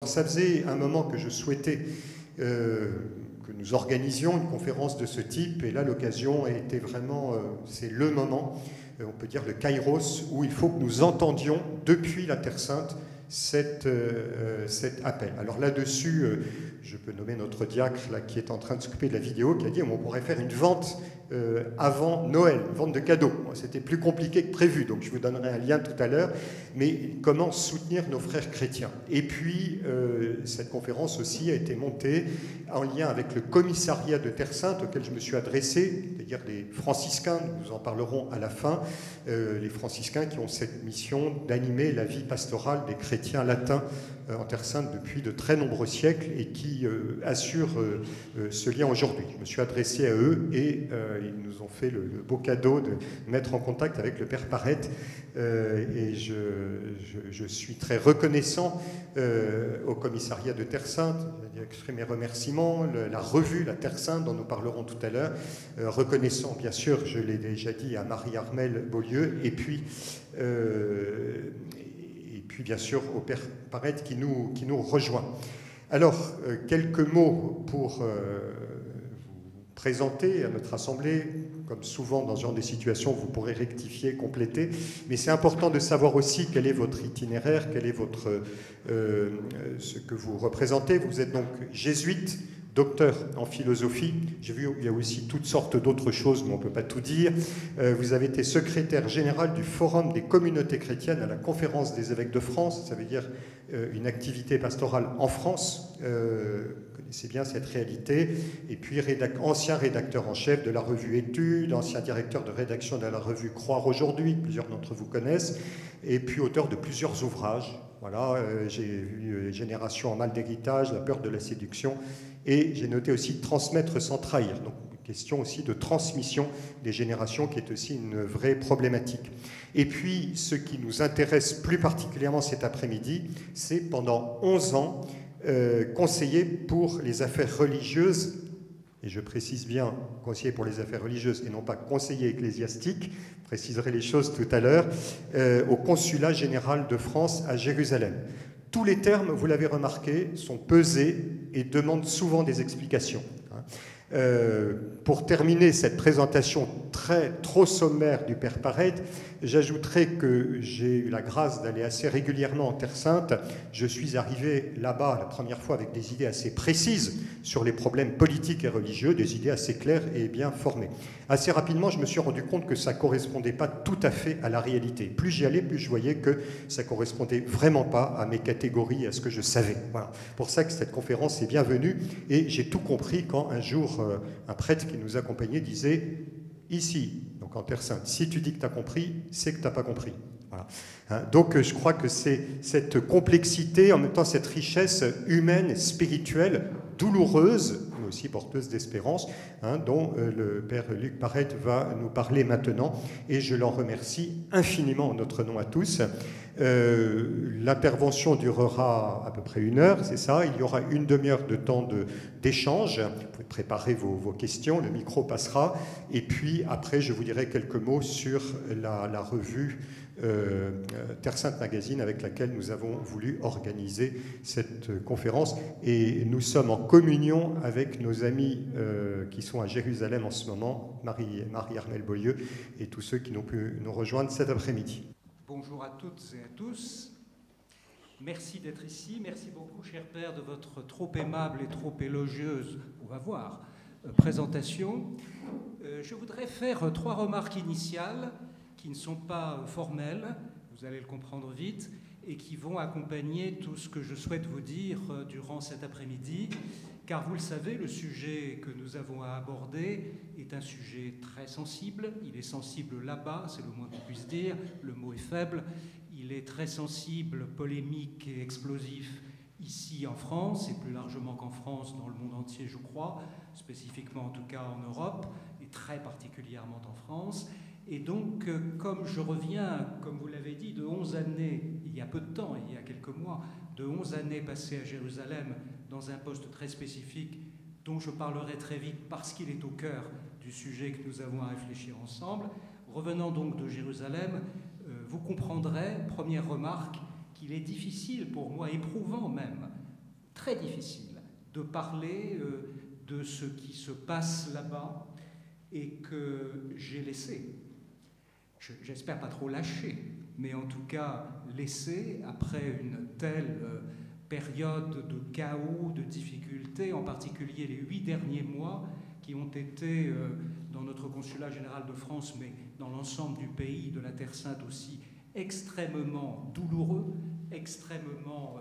Ça faisait un moment que je souhaitais que nous organisions une conférence de ce type, et là l'occasion était vraiment, c'est le moment, on peut dire le kairos, où il faut que nous entendions depuis la Terre Sainte cet appel. Alors là-dessus, je peux nommer notre diacre là, qui est en train de s'occuper de la vidéo, qui a dit on pourrait faire une vente avant Noël, une vente de cadeaux. C'était plus compliqué que prévu, donc je vous donnerai un lien tout à l'heure, mais comment soutenir nos frères chrétiens. Et puis, cette conférence aussi a été montée en lien avec le commissariat de Terre Sainte auquel je me suis adressé, c'est-à-dire les franciscains, nous en parlerons à la fin, les franciscains qui ont cette mission d'animer la vie pastorale des chrétiens latins en Terre Sainte depuis de très nombreux siècles et qui assurent ce lien aujourd'hui. Je me suis adressé à eux et ils nous ont fait le beau cadeau de mettre en contact avec le Père Parette et je suis très reconnaissant au commissariat de Terre Sainte. J'exprime mes remerciements, la revue La Terre Sainte dont nous parlerons tout à l'heure, reconnaissant bien sûr, je l'ai déjà dit, à Marie-Armelle Beaulieu et puis bien sûr au Père Parette qui nous rejoint. Alors, quelques mots pour vous présenter à notre Assemblée. Comme souvent dans ce genre de situation, vous pourrez rectifier, compléter, mais c'est important de savoir aussi quel est votre itinéraire, quel est ce que vous représentez. Vous êtes donc jésuite, docteur en philosophie. J'ai vu qu'il y a aussi toutes sortes d'autres choses, mais on ne peut pas tout dire. Vous avez été secrétaire général du Forum des communautés chrétiennes à la Conférence des évêques de France, ça veut dire une activité pastorale en France. Vous connaissez bien cette réalité. Et puis ancien rédacteur en chef de la revue Études, ancien directeur de rédaction de la revue Croire aujourd'hui, plusieurs d'entre vous connaissent, et puis auteur de plusieurs ouvrages. Voilà, j'ai vu Génération en mal d'héritage, La peur de la séduction, et j'ai noté aussi transmettre sans trahir. Donc, question aussi de transmission des générations qui est aussi une vraie problématique. Et puis, ce qui nous intéresse plus particulièrement cet après-midi, c'est pendant 11 ans, conseiller pour les affaires religieuses, et je précise bien conseiller pour les affaires religieuses et non pas conseiller ecclésiastique, je préciserai les choses tout à l'heure, au Consulat général de France à Jérusalem. Tous les termes, vous l'avez remarqué, sont pesés et demandent souvent des explications. Pour terminer cette présentation trop sommaire du Père Parette, j'ajouterai que j'ai eu la grâce d'aller assez régulièrement en Terre Sainte. Je suis arrivé là-bas la première fois avec des idées assez précises sur les problèmes politiques et religieux, des idées assez claires et bien formées. Assez rapidement, je me suis rendu compte que ça ne correspondait pas tout à fait à la réalité. Plus j'y allais, plus je voyais que ça ne correspondait vraiment pas à mes catégories, à ce que je savais. Voilà. Pour ça que cette conférence est bienvenue et j'ai tout compris quand un jour un prêtre qui nous accompagnait disait « Ici, donc en Terre Sainte, si tu dis que tu as compris, c'est que tu n'as pas compris. » Voilà. Donc je crois que c'est cette complexité, en même temps cette richesse humaine, spirituelle, douloureuse, mais aussi porteuse d'espérance, dont le Père Luc Parette va nous parler maintenant, et je l'en remercie infiniment en notre nom à tous. L'intervention durera à peu près 1 heure, c'est ça. Il y aura une demi-heure de temps d'échange. Vous pouvez préparer vos questions, le micro passera. Et puis après, je vous dirai quelques mots sur la revue Terre Sainte Magazine avec laquelle nous avons voulu organiser cette conférence. Et nous sommes en communion avec nos amis qui sont à Jérusalem en ce moment, Marie-Armelle Beaulieu et tous ceux qui n'ont pu nous rejoindre cet après-midi. Bonjour à toutes et à tous. Merci d'être ici. Merci beaucoup, cher Père, de votre trop aimable et trop élogieuse, on va voir, présentation. Je voudrais faire 3 remarques initiales qui ne sont pas formelles, vous allez le comprendre vite, et qui vont accompagner tout ce que je souhaite vous dire durant cet après-midi. Car vous le savez, le sujet que nous avons à aborder est un sujet très sensible. Il est sensible là-bas, c'est le moins qu'on puisse dire, le mot est faible. Il est très sensible, polémique et explosif ici en France, et plus largement qu'en France, dans le monde entier, je crois, spécifiquement en tout cas en Europe, et très particulièrement en France. Et donc, comme je reviens, comme vous l'avez dit, de 11 années, il y a peu de temps, il y a quelques mois, de 11 années passées à Jérusalem, dans un poste très spécifique dont je parlerai très vite parce qu'il est au cœur du sujet que nous avons à réfléchir ensemble. Revenant donc de Jérusalem, vous comprendrez, première remarque, qu'il est difficile pour moi, éprouvant même, très difficile de parler de ce qui se passe là-bas et que j'ai laissé. J'espère pas trop lâcher, mais en tout cas laissé après une telle période de chaos, de difficultés, en particulier les 8 derniers mois qui ont été dans notre consulat général de France, mais dans l'ensemble du pays, de la Terre Sainte aussi, extrêmement douloureux, extrêmement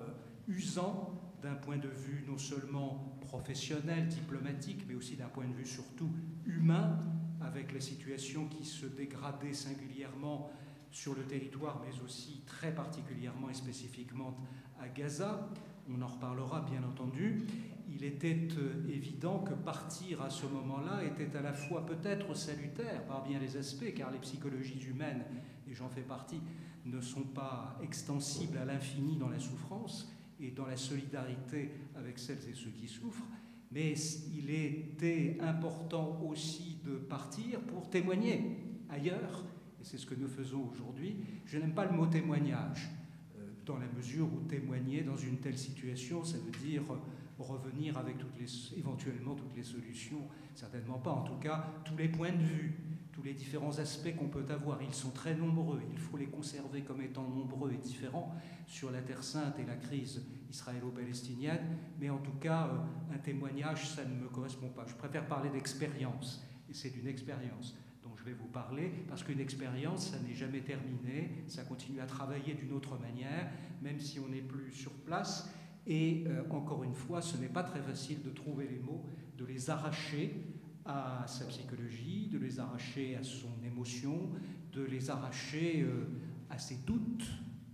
usants d'un point de vue non seulement professionnel, diplomatique, mais aussi d'un point de vue surtout humain, avec la situation qui se dégradait singulièrement sur le territoire, mais aussi très particulièrement et spécifiquement à Gaza. On en reparlera bien entendu. Il était évident que partir à ce moment-là était à la fois peut-être salutaire par bien des aspects, car les psychologies humaines, et j'en fais partie, ne sont pas extensibles à l'infini dans la souffrance et dans la solidarité avec celles et ceux qui souffrent, mais il était important aussi de partir pour témoigner ailleurs, et c'est ce que nous faisons aujourd'hui. Je n'aime pas le mot témoignage, dans la mesure où témoigner dans une telle situation, ça veut dire revenir avec éventuellement toutes les solutions, certainement pas, en tout cas tous les points de vue, tous les différents aspects qu'on peut avoir. Ils sont très nombreux, il faut les conserver comme étant nombreux et différents sur la Terre Sainte et la crise israélo-palestinienne, mais en tout cas, un témoignage, ça ne me correspond pas. Je préfère parler d'expérience, et c'est d'une expérience dont je vais vous parler, parce qu'une expérience, ça n'est jamais terminé, ça continue à travailler d'une autre manière, même si on n'est plus sur place, et encore une fois, ce n'est pas très facile de trouver les mots, de les arracher à sa psychologie, de les arracher à son émotion, de les arracher à ses doutes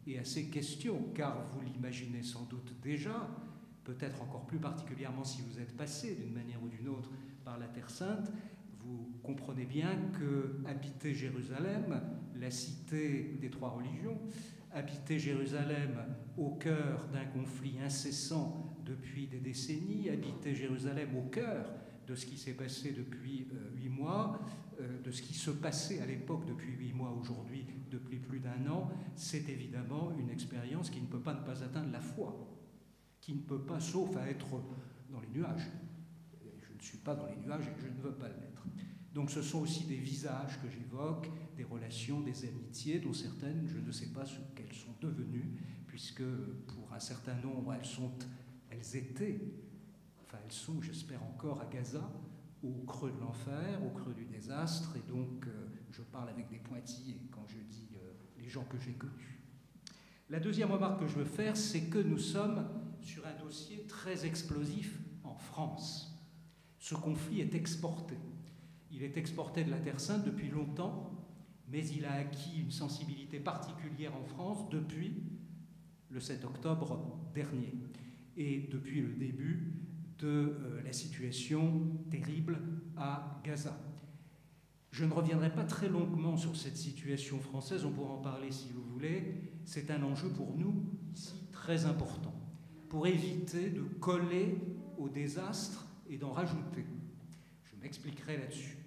et à ses questions, car vous l'imaginez sans doute déjà, peut-être encore plus particulièrement si vous êtes passé d'une manière ou d'une autre par la Terre Sainte, vous comprenez bien que habiter Jérusalem, la cité des 3 religions, habiter Jérusalem au cœur d'un conflit incessant depuis des décennies, habiter Jérusalem au cœur de ce qui s'est passé depuis 8 mois, de ce qui se passait à l'époque depuis 8 mois, aujourd'hui depuis plus d'1 an, c'est évidemment une expérience qui ne peut pas ne pas atteindre la foi, qui ne peut pas, sauf à être dans les nuages. Je ne suis pas dans les nuages et je ne veux pas l'être. Donc ce sont aussi des visages que j'évoque, des relations, des amitiés, dont certaines, je ne sais pas ce qu'elles sont devenues, puisque pour un certain nombre, elles étaient, j'espère encore, à Gaza, au creux de l'enfer, au creux du désastre, et donc je parle avec des pointillés quand je dis les gens que j'ai connus. La deuxième remarque que je veux faire, c'est que nous sommes sur un dossier très explosif en France. Ce conflit est exporté. Il est exporté de la Terre Sainte depuis longtemps, mais il a acquis une sensibilité particulière en France depuis le 7 octobre dernier et depuis le début de la situation terrible à Gaza. Je ne reviendrai pas très longuement sur cette situation française, on pourra en parler si vous voulez. C'est un enjeu pour nous, ici, très important, pour éviter de coller au désastre et d'en rajouter. Je m'expliquerai là-dessus.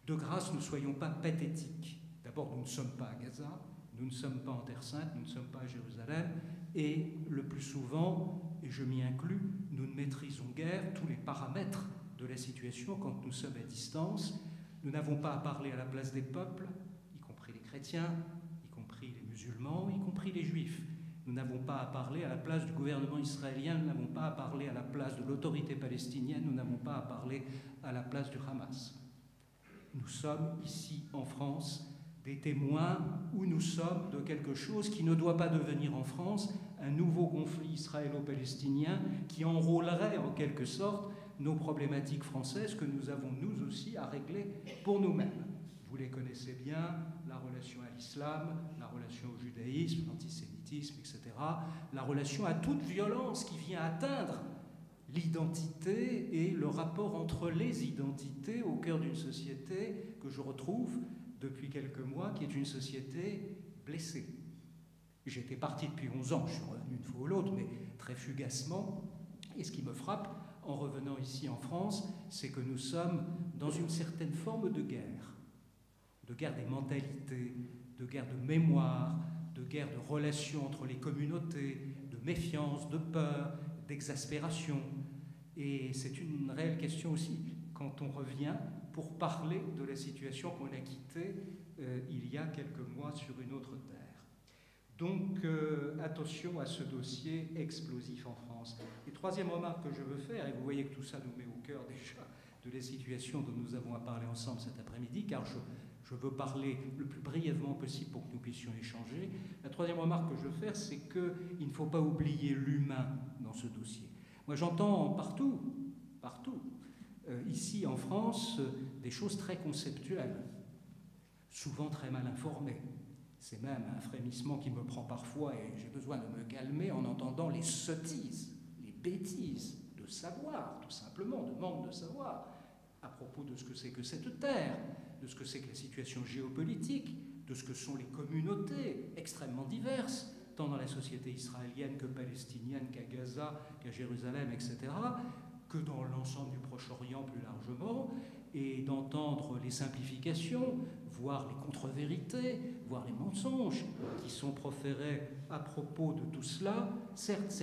De grâce, ne soyons pas pathétiques. D'abord, nous ne sommes pas à Gaza, nous ne sommes pas en Terre Sainte, nous ne sommes pas à Jérusalem, et le plus souvent, et je m'y inclus, nous ne maîtrisons guère tous les paramètres de la situation quand nous sommes à distance. Nous n'avons pas à parler à la place des peuples, y compris les chrétiens, y compris les musulmans, y compris les juifs. Nous n'avons pas à parler à la place du gouvernement israélien, nous n'avons pas à parler à la place de l'autorité palestinienne, nous n'avons pas à parler à la place du Hamas. Nous sommes ici en France des témoins où nous sommes de quelque chose qui ne doit pas devenir en France un nouveau conflit israélo-palestinien qui enrôlerait en quelque sorte nos problématiques françaises que nous avons nous aussi à régler pour nous-mêmes. Vous les connaissez bien, la relation à l'islam, la relation au judaïsme, l'antisémitisme, etc. La relation à toute violence qui vient atteindre l'identité et le rapport entre les identités au cœur d'une société que je retrouve depuis quelques mois, qui est une société blessée. J'étais parti depuis 11 ans, je suis revenu une fois ou l'autre, mais très fugacement. Et ce qui me frappe, en revenant ici en France, c'est que nous sommes dans une certaine forme de guerre des mentalités, de guerre de mémoire, de guerre de relations entre les communautés, de méfiance, de peur, d'exaspération. Et c'est une réelle question aussi quand on revient pour parler de la situation qu'on a quittée il y a quelques mois sur une autre terre. Donc, attention à ce dossier explosif en France. Et troisième remarque que je veux faire, et vous voyez que tout ça nous met au cœur déjà de la situation dont nous avons à parler ensemble cet après-midi, car je veux parler le plus brièvement possible pour que nous puissions échanger. La troisième remarque que je veux faire, c'est qu'il ne faut pas oublier l'humain dans ce dossier. Moi, j'entends partout, ici en France, des choses très conceptuelles, souvent très mal informées. C'est même un frémissement qui me prend parfois et j'ai besoin de me calmer en entendant les sottises, les bêtises de savoir, tout simplement, de manque de savoir, à propos de ce que c'est que cette terre, de ce que c'est que la situation géopolitique, de ce que sont les communautés extrêmement diverses, tant dans la société israélienne que palestinienne, qu'à Gaza, qu'à Jérusalem, etc., que dans l'ensemble du Proche-Orient plus largement, et d'entendre les simplifications, voire les contre-vérités, voire les mensonges qui sont proférés à propos de tout cela, certes,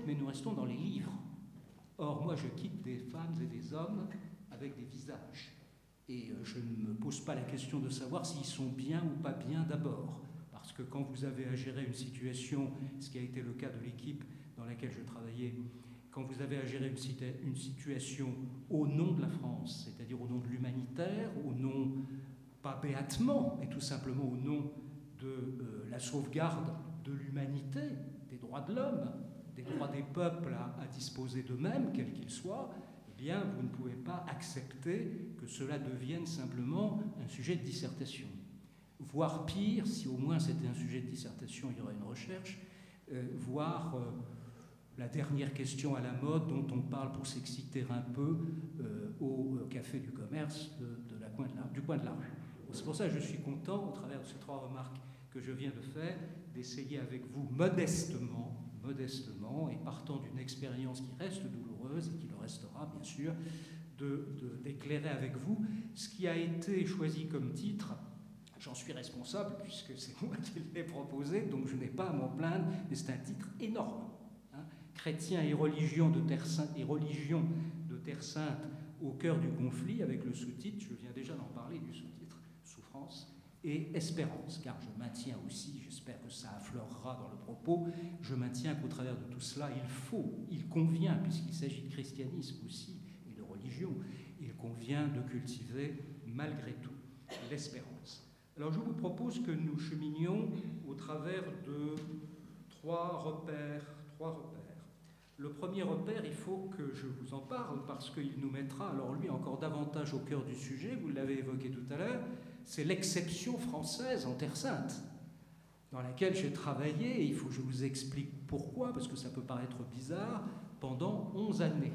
mais nous restons dans les livres. Or, moi, je quitte des femmes et des hommes avec des visages. Et je ne me pose pas la question de savoir s'ils sont bien ou pas bien d'abord. Parce que quand vous avez à gérer une situation, ce qui a été le cas de l'équipe dans laquelle je travaillais, quand vous avez à gérer une situation au nom de la France, c'est-à-dire au nom de l'humanitaire, au nom, pas béatement, mais tout simplement au nom de la sauvegarde de l'humanité, des droits de l'homme, des droits des peuples à disposer d'eux-mêmes, quels qu'ils soient, eh bien, vous ne pouvez pas accepter que cela devienne simplement un sujet de dissertation. Voire pire, si au moins c'était un sujet de dissertation, il y aurait une recherche, voire la dernière question à la mode dont on parle pour s'exciter un peu au café du commerce du coin de la rue. C'est pour ça que je suis content, au travers de ces trois remarques que je viens de faire, d'essayer avec vous modestement, et partant d'une expérience qui reste douloureuse et qui le restera bien sûr, d'éclairer avec vous ce qui a été choisi comme titre. J'en suis responsable puisque c'est moi qui l'ai proposé, donc je n'ai pas à m'en plaindre, mais c'est un titre énorme. Chrétiens et religions de Terre Sainte au cœur du conflit, avec le sous-titre, je viens déjà d'en parler du sous-titre, Souffrance et Espérance, car je maintiens aussi, j'espère que ça affleurera dans le propos, je maintiens qu'au travers de tout cela, il convient, puisqu'il s'agit de christianisme aussi et de religion, il convient de cultiver malgré tout l'espérance. Alors je vous propose que nous cheminions au travers de trois repères. Le premier repère, il faut que je vous en parle parce qu'il nous mettra, alors lui, encore davantage au cœur du sujet, vous l'avez évoqué tout à l'heure, c'est l'exception française en Terre Sainte, dans laquelle j'ai travaillé, et il faut que je vous explique pourquoi, parce que ça peut paraître bizarre, pendant 11 années.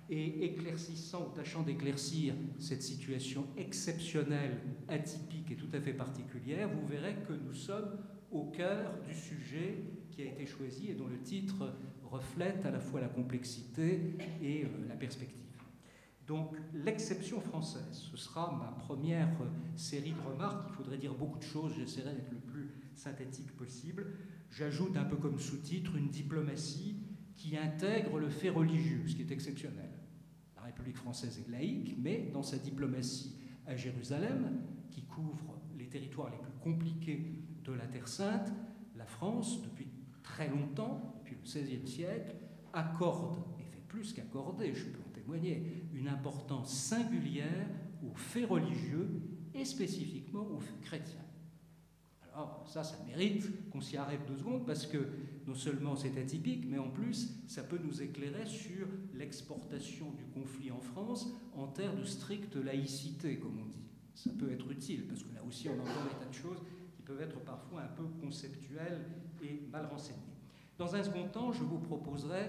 Et éclaircissant, tâchant d'éclaircir cette situation exceptionnelle, atypique et tout à fait particulière, vous verrez que nous sommes au cœur du sujet qui a été choisi et dont le titre reflète à la fois la complexité et la perspective. Donc, l'exception française, ce sera ma première série de remarques. Il faudrait dire beaucoup de choses, j'essaierai d'être le plus synthétique possible. J'ajoute un peu comme sous-titre une diplomatie qui intègre le fait religieux, ce qui est exceptionnel. La République française est laïque, mais dans sa diplomatie à Jérusalem, qui couvre les territoires les plus compliqués de la Terre Sainte, la France, depuis très longtemps, depuis le XVIe siècle, accorde, et fait plus qu'accorder, je peux en témoigner, une importance singulière aux faits religieux et spécifiquement aux faits chrétiens. Alors ça mérite qu'on s'y arrête 2 secondes parce que non seulement c'est atypique, mais en plus ça peut nous éclairer sur l'exportation du conflit en France en termes de stricte laïcité, comme on dit. Ça peut être utile parce que là aussi on entend des tas de choses qui peuvent être parfois un peu conceptuelles et mal renseignées. Dans un second temps, je vous proposerai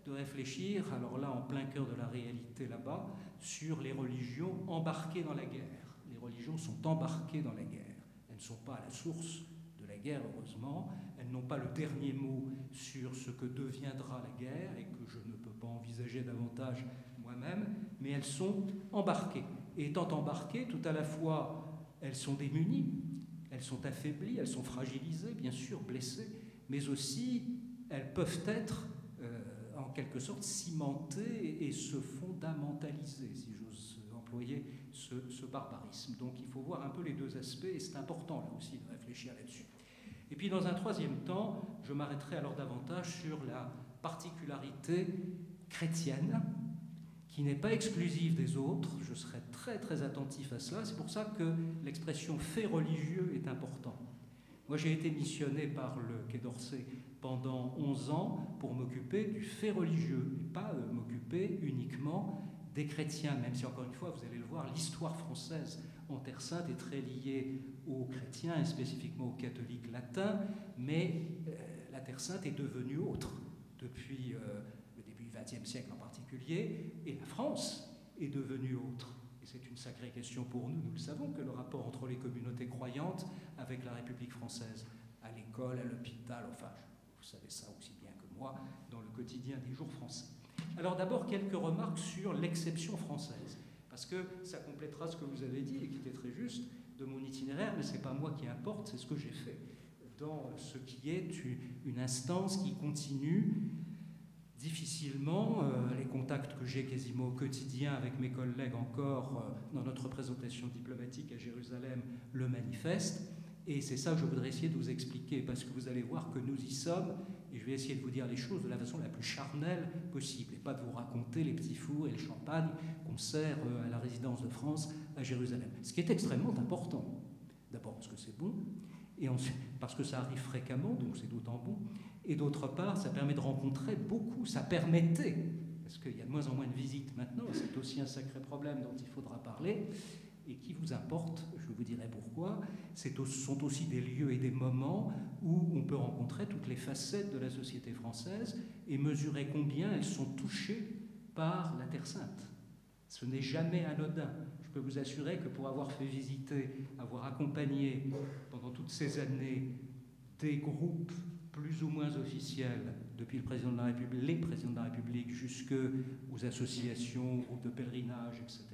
de réfléchir, alors là en plein cœur de la réalité là-bas, sur les religions embarquées dans la guerre. Les religions sont embarquées dans la guerre. Elles ne sont pas à la source de la guerre, heureusement. Elles n'ont pas le dernier mot sur ce que deviendra la guerre et que je ne peux pas envisager davantage moi-même, mais elles sont embarquées. Et étant embarquées, tout à la fois, elles sont démunies, elles sont affaiblies, elles sont fragilisées, bien sûr, blessées, mais aussi elles peuvent être, en quelque sorte cimenter et se fondamentaliser, si j'ose employer ce barbarisme. Donc il faut voir un peu les deux aspects, et c'est important là aussi de réfléchir là-dessus. Et puis dans un troisième temps, je m'arrêterai alors davantage sur la particularité chrétienne, qui n'est pas exclusive des autres. Je serai très très attentif à cela. C'est pour ça que l'expression fait religieux est important. Moi j'ai été missionné par le Quai d'Orsay pendant 11 ans pour m'occuper du fait religieux, et pas m'occuper uniquement des chrétiens, même si encore une fois, vous allez le voir, l'histoire française en Terre Sainte est très liée aux chrétiens et spécifiquement aux catholiques latins, mais la Terre Sainte est devenue autre depuis le début du XXe siècle en particulier, et la France est devenue autre. Et c'est une sacrée question pour nous, nous le savons, que le rapport entre les communautés croyantes avec la République française, à l'école, à l'hôpital, enfin, vous savez ça aussi bien que moi, dans le quotidien des jours français. Alors d'abord, quelques remarques sur l'exception française, parce que ça complétera ce que vous avez dit, et qui était très juste, de mon itinéraire, mais ce n'est pas moi qui importe, c'est ce que j'ai fait, dans ce qui est une instance qui continue difficilement. Les contacts que j'ai quasiment au quotidien avec mes collègues encore dans notre représentation diplomatique à Jérusalem le manifestent, et c'est ça que je voudrais essayer de vous expliquer, parce que vous allez voir que nous y sommes, et je vais essayer de vous dire les choses de la façon la plus charnelle possible, et pas de vous raconter les petits fours et le champagne qu'on sert à la résidence de France à Jérusalem. Ce qui est extrêmement important. D'abord parce que c'est bon, et ensuite parce que ça arrive fréquemment, donc c'est d'autant bon, et d'autre part, ça permet de rencontrer beaucoup, ça permettait, parce qu'il y a de moins en moins de visites maintenant, c'est aussi un sacré problème dont il faudra parler, et qui vous importe, je vous dirai pourquoi, ce sont aussi des lieux et des moments où on peut rencontrer toutes les facettes de la société française et mesurer combien elles sont touchées par la Terre Sainte. Ce n'est jamais anodin. Je peux vous assurer que pour avoir fait visiter, avoir accompagné pendant toutes ces années des groupes plus ou moins officiels, depuis le président de la République, les présidents de la République, jusqu'aux associations, groupes de pèlerinage, etc.,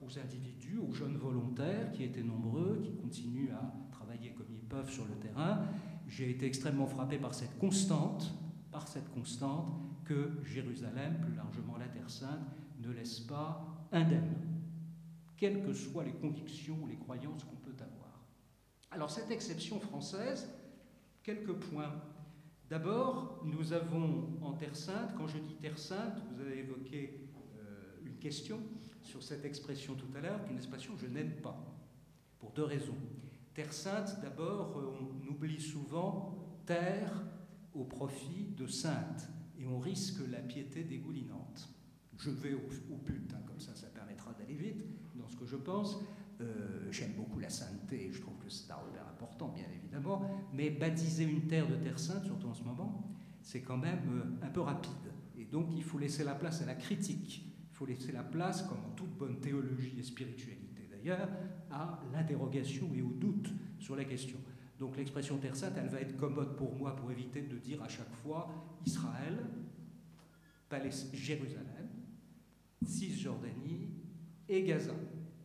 aux individus, aux jeunes volontaires qui étaient nombreux, qui continuent à travailler comme ils peuvent sur le terrain, j'ai été extrêmement frappé par cette constante que Jérusalem, plus largement la Terre Sainte, ne laisse pas indemne, quelles que soient les convictions ou les croyances qu'on peut avoir. Alors cette exception française, quelques points. D'abord, nous avons en Terre Sainte, quand je dis Terre Sainte, vous avez évoqué une question sur cette expression tout à l'heure, qui est une expression que je n'aime pas, pour deux raisons. Terre Sainte, d'abord, on oublie souvent terre au profit de sainte, et on risque la piété dégoulinante. Je vais au but, hein, comme ça permettra d'aller vite dans ce que je pense. J'aime beaucoup la sainteté, je trouve que c'est un repère important, bien évidemment, mais baptiser une terre de Terre Sainte, surtout en ce moment, c'est quand même un peu rapide. Et donc, il faut laisser la place à la critique. Il faut laisser la place, comme en toute bonne théologie et spiritualité d'ailleurs, à l'interrogation et au doute sur la question. Donc l'expression Terre Sainte, elle va être commode pour moi pour éviter de dire à chaque fois Israël, Jérusalem, Cisjordanie et Gaza.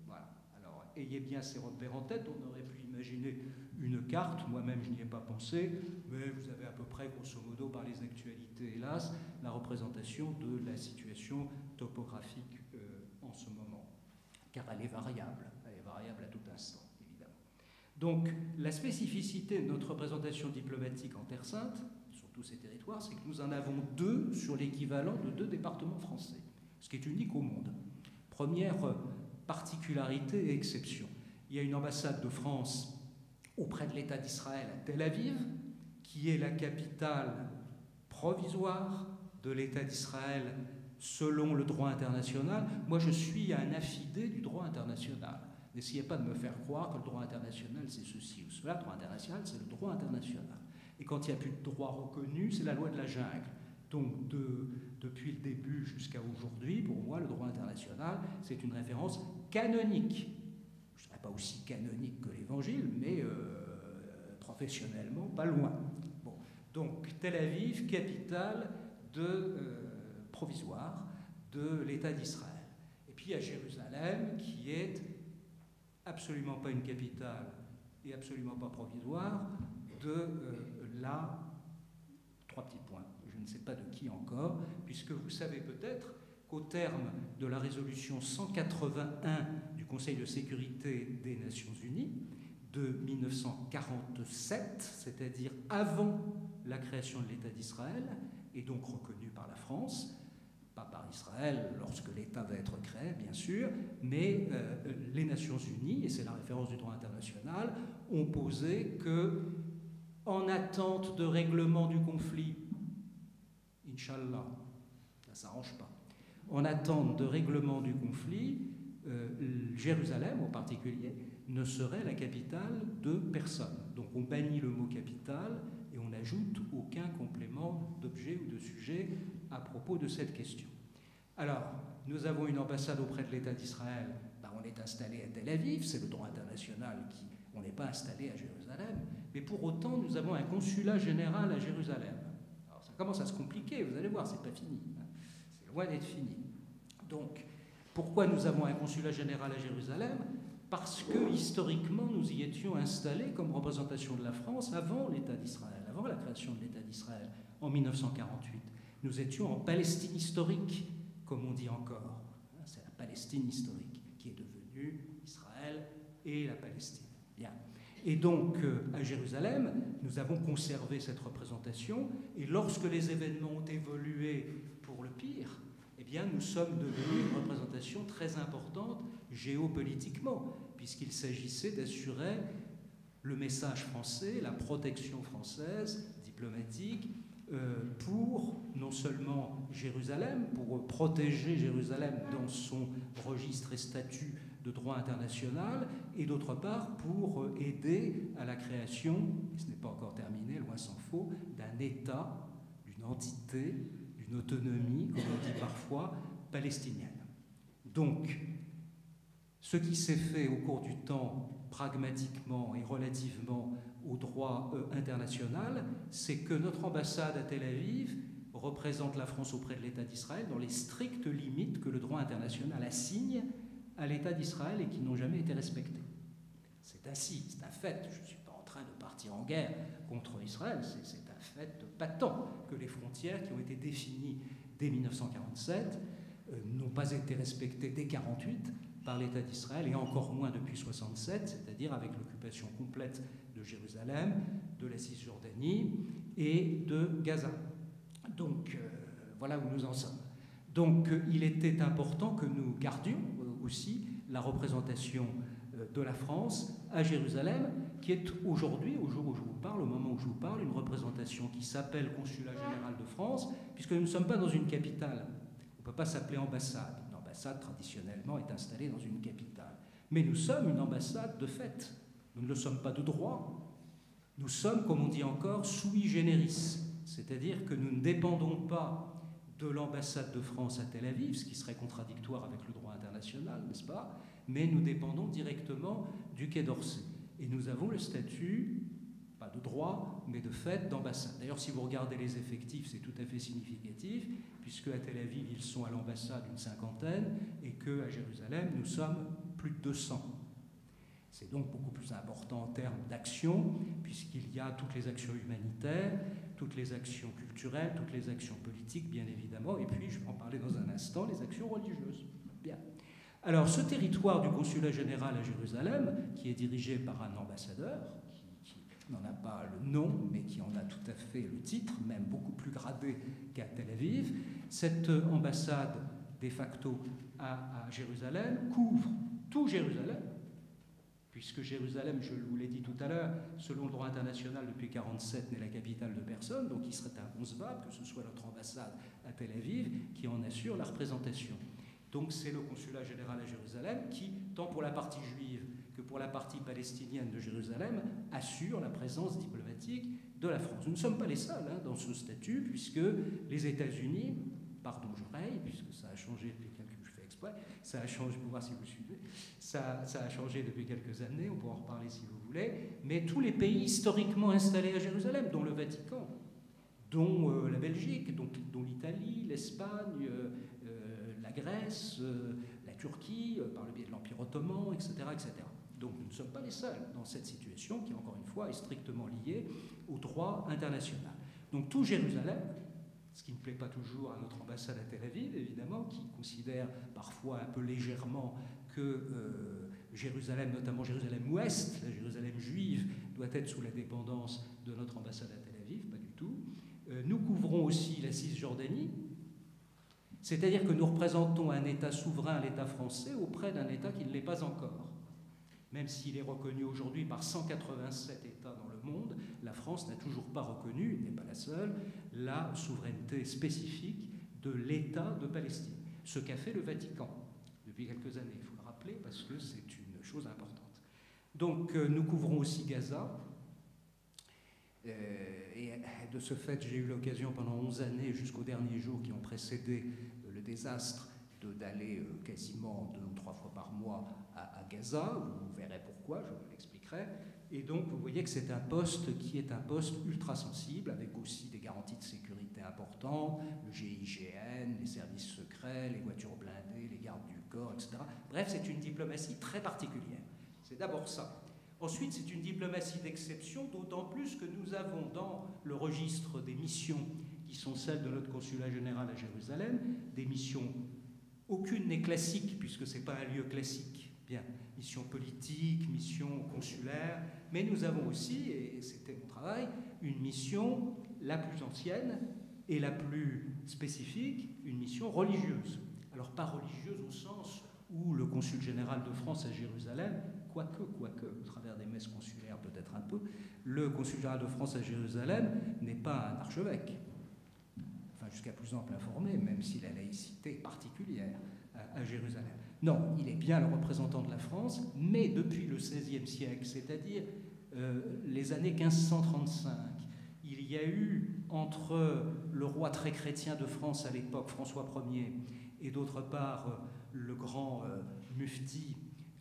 Voilà. Alors ayez bien ces repères en tête. On aurait pu imaginer une carte, moi-même je n'y ai pas pensé, mais vous avez à peu près, grosso modo, par les actualités, hélas, la représentation de la situation topographique en ce moment, car elle est variable à tout instant, évidemment. Donc, la spécificité de notre représentation diplomatique en Terre Sainte, sur tous ces territoires, c'est que nous en avons deux sur l'équivalent de 2 départements français, ce qui est unique au monde. Première particularité et exception. Il y a une ambassade de France auprès de l'État d'Israël à Tel Aviv, qui est la capitale provisoire de l'État d'Israël selon le droit international. Moi, je suis un affidé du droit international. N'essayez pas de me faire croire que le droit international, c'est ceci ou cela. Le droit international, c'est le droit international. Et quand il n'y a plus de droit reconnu, c'est la loi de la jungle. Donc, depuis le début jusqu'à aujourd'hui, pour moi, le droit international, c'est une référence canonique. Je ne serais pas aussi canonique que l'Évangile, mais professionnellement, pas loin. Bon. Donc, Tel Aviv, capitale provisoire de l'État d'Israël. Et puis, il y a Jérusalem, qui est absolument pas une capitale et absolument pas provisoire de la... 3 petits points, je je ne sais pas de qui encore, puisque vous savez peut-être qu'au terme de la résolution 181 du Conseil de sécurité des Nations Unies de 1947, c'est-à-dire avant la création de l'État d'Israël, et donc reconnu par la France, pas par Israël lorsque l'État va être créé, bien sûr, mais les Nations Unies, et c'est la référence du droit international, ont posé que, en attente de règlement du conflit, Inch'Allah, ça ne s'arrange pas, en attente de règlement du conflit, Jérusalem en particulier ne serait la capitale de personne. Donc on bannit le mot capitale et on n'ajoute aucun complément d'objet ou de sujet à propos de cette question. Alors, nous avons une ambassade auprès de l'État d'Israël. Ben, on est installé à Tel Aviv, c'est le droit international qui... On n'est pas installé à Jérusalem, mais pour autant, nous avons un consulat général à Jérusalem. Alors, ça commence à se compliquer, vous allez voir, c'est pas fini. C'est loin d'être fini. Donc, pourquoi nous avons un consulat général à Jérusalem? Parce que, historiquement, nous y étions installés comme représentation de la France avant l'État d'Israël, avant la création de l'État d'Israël, en 1948. Nous étions en Palestine historique, comme on dit encore. C'est la Palestine historique qui est devenue Israël et la Palestine. Bien. Et donc, à Jérusalem, nous avons conservé cette représentation, et lorsque les événements ont évolué pour le pire, eh bien, nous sommes devenus une représentation très importante géopolitiquement, puisqu'il s'agissait d'assurer le message français, la protection française, diplomatique, pour non seulement Jérusalem, pour protéger Jérusalem dans son registre et statut de droit international, et d'autre part pour aider à la création, et ce n'est pas encore terminé, loin s'en faut, d'un État, d'une entité, d'une autonomie, comme on dit parfois, palestinienne. Donc, ce qui s'est fait au cours du temps, pragmatiquement et relativement au droit international, c'est que notre ambassade à Tel Aviv représente la France auprès de l'État d'Israël dans les strictes limites que le droit international assigne à l'État d'Israël et qui n'ont jamais été respectées. C'est ainsi, c'est un fait. Je ne suis pas en train de partir en guerre contre Israël, c'est un fait patent que les frontières qui ont été définies dès 1947 n'ont pas été respectées dès 1948 par l'État d'Israël et encore moins depuis 1967, c'est-à-dire avec l'occupation complète de Jérusalem, de la Cisjordanie et de Gaza. Donc, voilà où nous en sommes. Donc, il était important que nous gardions aussi la représentation de la France à Jérusalem, qui est aujourd'hui, au jour où je vous parle, au moment où je vous parle, une représentation qui s'appelle Consulat général de France, puisque nous ne sommes pas dans une capitale. On ne peut pas s'appeler ambassade. Une ambassade, traditionnellement, est installée dans une capitale. Mais nous sommes une ambassade de fait. Nous ne le sommes pas de droit. Nous sommes, comme on dit encore, sui generis, c'est-à-dire que nous ne dépendons pas de l'ambassade de France à Tel Aviv, ce qui serait contradictoire avec le droit international, n'est-ce pas? Mais nous dépendons directement du Quai d'Orsay. Et nous avons le statut, pas de droit, mais de fait d'ambassade. D'ailleurs, si vous regardez les effectifs, c'est tout à fait significatif, puisque à Tel Aviv, ils sont à l'ambassade une cinquantaine, et qu'à Jérusalem, nous sommes plus de 200. C'est donc beaucoup plus important en termes d'action, puisqu'il y a toutes les actions humanitaires, toutes les actions culturelles, toutes les actions politiques, bien évidemment, et puis, je vais en parler dans un instant, les actions religieuses. Bien. Alors, ce territoire du consulat général à Jérusalem, qui est dirigé par un ambassadeur, qui n'en a pas le nom, mais qui en a tout à fait le titre, même beaucoup plus gradé qu'à Tel Aviv, cette ambassade, de facto, à Jérusalem, couvre tout Jérusalem, puisque Jérusalem, je vous l'ai dit tout à l'heure, selon le droit international, depuis 1947, n'est la capitale de personne, donc il serait inconcevable que ce soit notre ambassade à Tel Aviv qui en assure la représentation. Donc c'est le consulat général à Jérusalem qui, tant pour la partie juive que pour la partie palestinienne de Jérusalem, assure la présence diplomatique de la France. Nous ne sommes pas les seuls dans ce statut, puisque les États-Unis, pardon, je raye, puisque ça a changé depuis quelques... Je fais exprès, ça a changé, pour voir si vous suivez, ça a changé depuis quelques années, on pourra en reparler si vous voulez, mais tous les pays historiquement installés à Jérusalem, dont le Vatican, dont la Belgique, dont l'Italie, l'Espagne, la Grèce, la Turquie, par le biais de l'Empire ottoman, etc., etc. Donc nous ne sommes pas les seuls dans cette situation qui, encore une fois, est strictement liée au droit international. Donc tout Jérusalem, ce qui ne plaît pas toujours à notre ambassade à Tel Aviv, évidemment, qui considère parfois un peu légèrement que Jérusalem, notamment Jérusalem-Ouest, la Jérusalem juive, doit être sous la dépendance de notre ambassade à Tel Aviv, pas du tout. Nous couvrons aussi la Cisjordanie, c'est-à-dire que nous représentons un État souverain, l'État français, auprès d'un État qui ne l'est pas encore. Même s'il est reconnu aujourd'hui par 187 États dans le monde, la France n'a toujours pas reconnu, elle n'est pas la seule, la souveraineté spécifique de l'État de Palestine. Ce qu'a fait le Vatican depuis quelques années, il faut le rappeler, parce que c'est une chose importante. Donc nous couvrons aussi Gaza, et de ce fait j'ai eu l'occasion pendant 11 années, jusqu'aux derniers jours qui ont précédé le désastre, d'aller quasiment 2 ou 3 fois par mois à Gaza. Vous verrez pourquoi, je vous l'expliquerai. Et donc vous voyez que c'est un poste qui est un poste ultra sensible, avec aussi des garanties de sécurité importantes, le GIGN, les services secrets, les voitures blindées, les gardes du corps, etc. Bref, c'est une diplomatie très particulière. C'est d'abord ça. Ensuite, c'est une diplomatie d'exception, d'autant plus que nous avons dans le registre des missions qui sont celles de notre consulat général à Jérusalem, des missions. Aucune n'est classique, puisque ce n'est pas un lieu classique. Bien, mission politique, mission consulaire, mais nous avons aussi, et c'était mon travail, une mission la plus ancienne et la plus spécifique, une mission religieuse. Alors pas religieuse au sens où le consul général de France à Jérusalem, quoique, au travers des messes consulaires peut-être un peu, le consul général de France à Jérusalem n'est pas un archevêque. Jusqu'à plus ample informé, même si la laïcité est particulière à Jérusalem. Non, il est bien le représentant de la France, mais depuis le XVIe siècle, c'est-à-dire les années 1535, il y a eu entre le roi très chrétien de France à l'époque, François Ier, et d'autre part le grand mufti,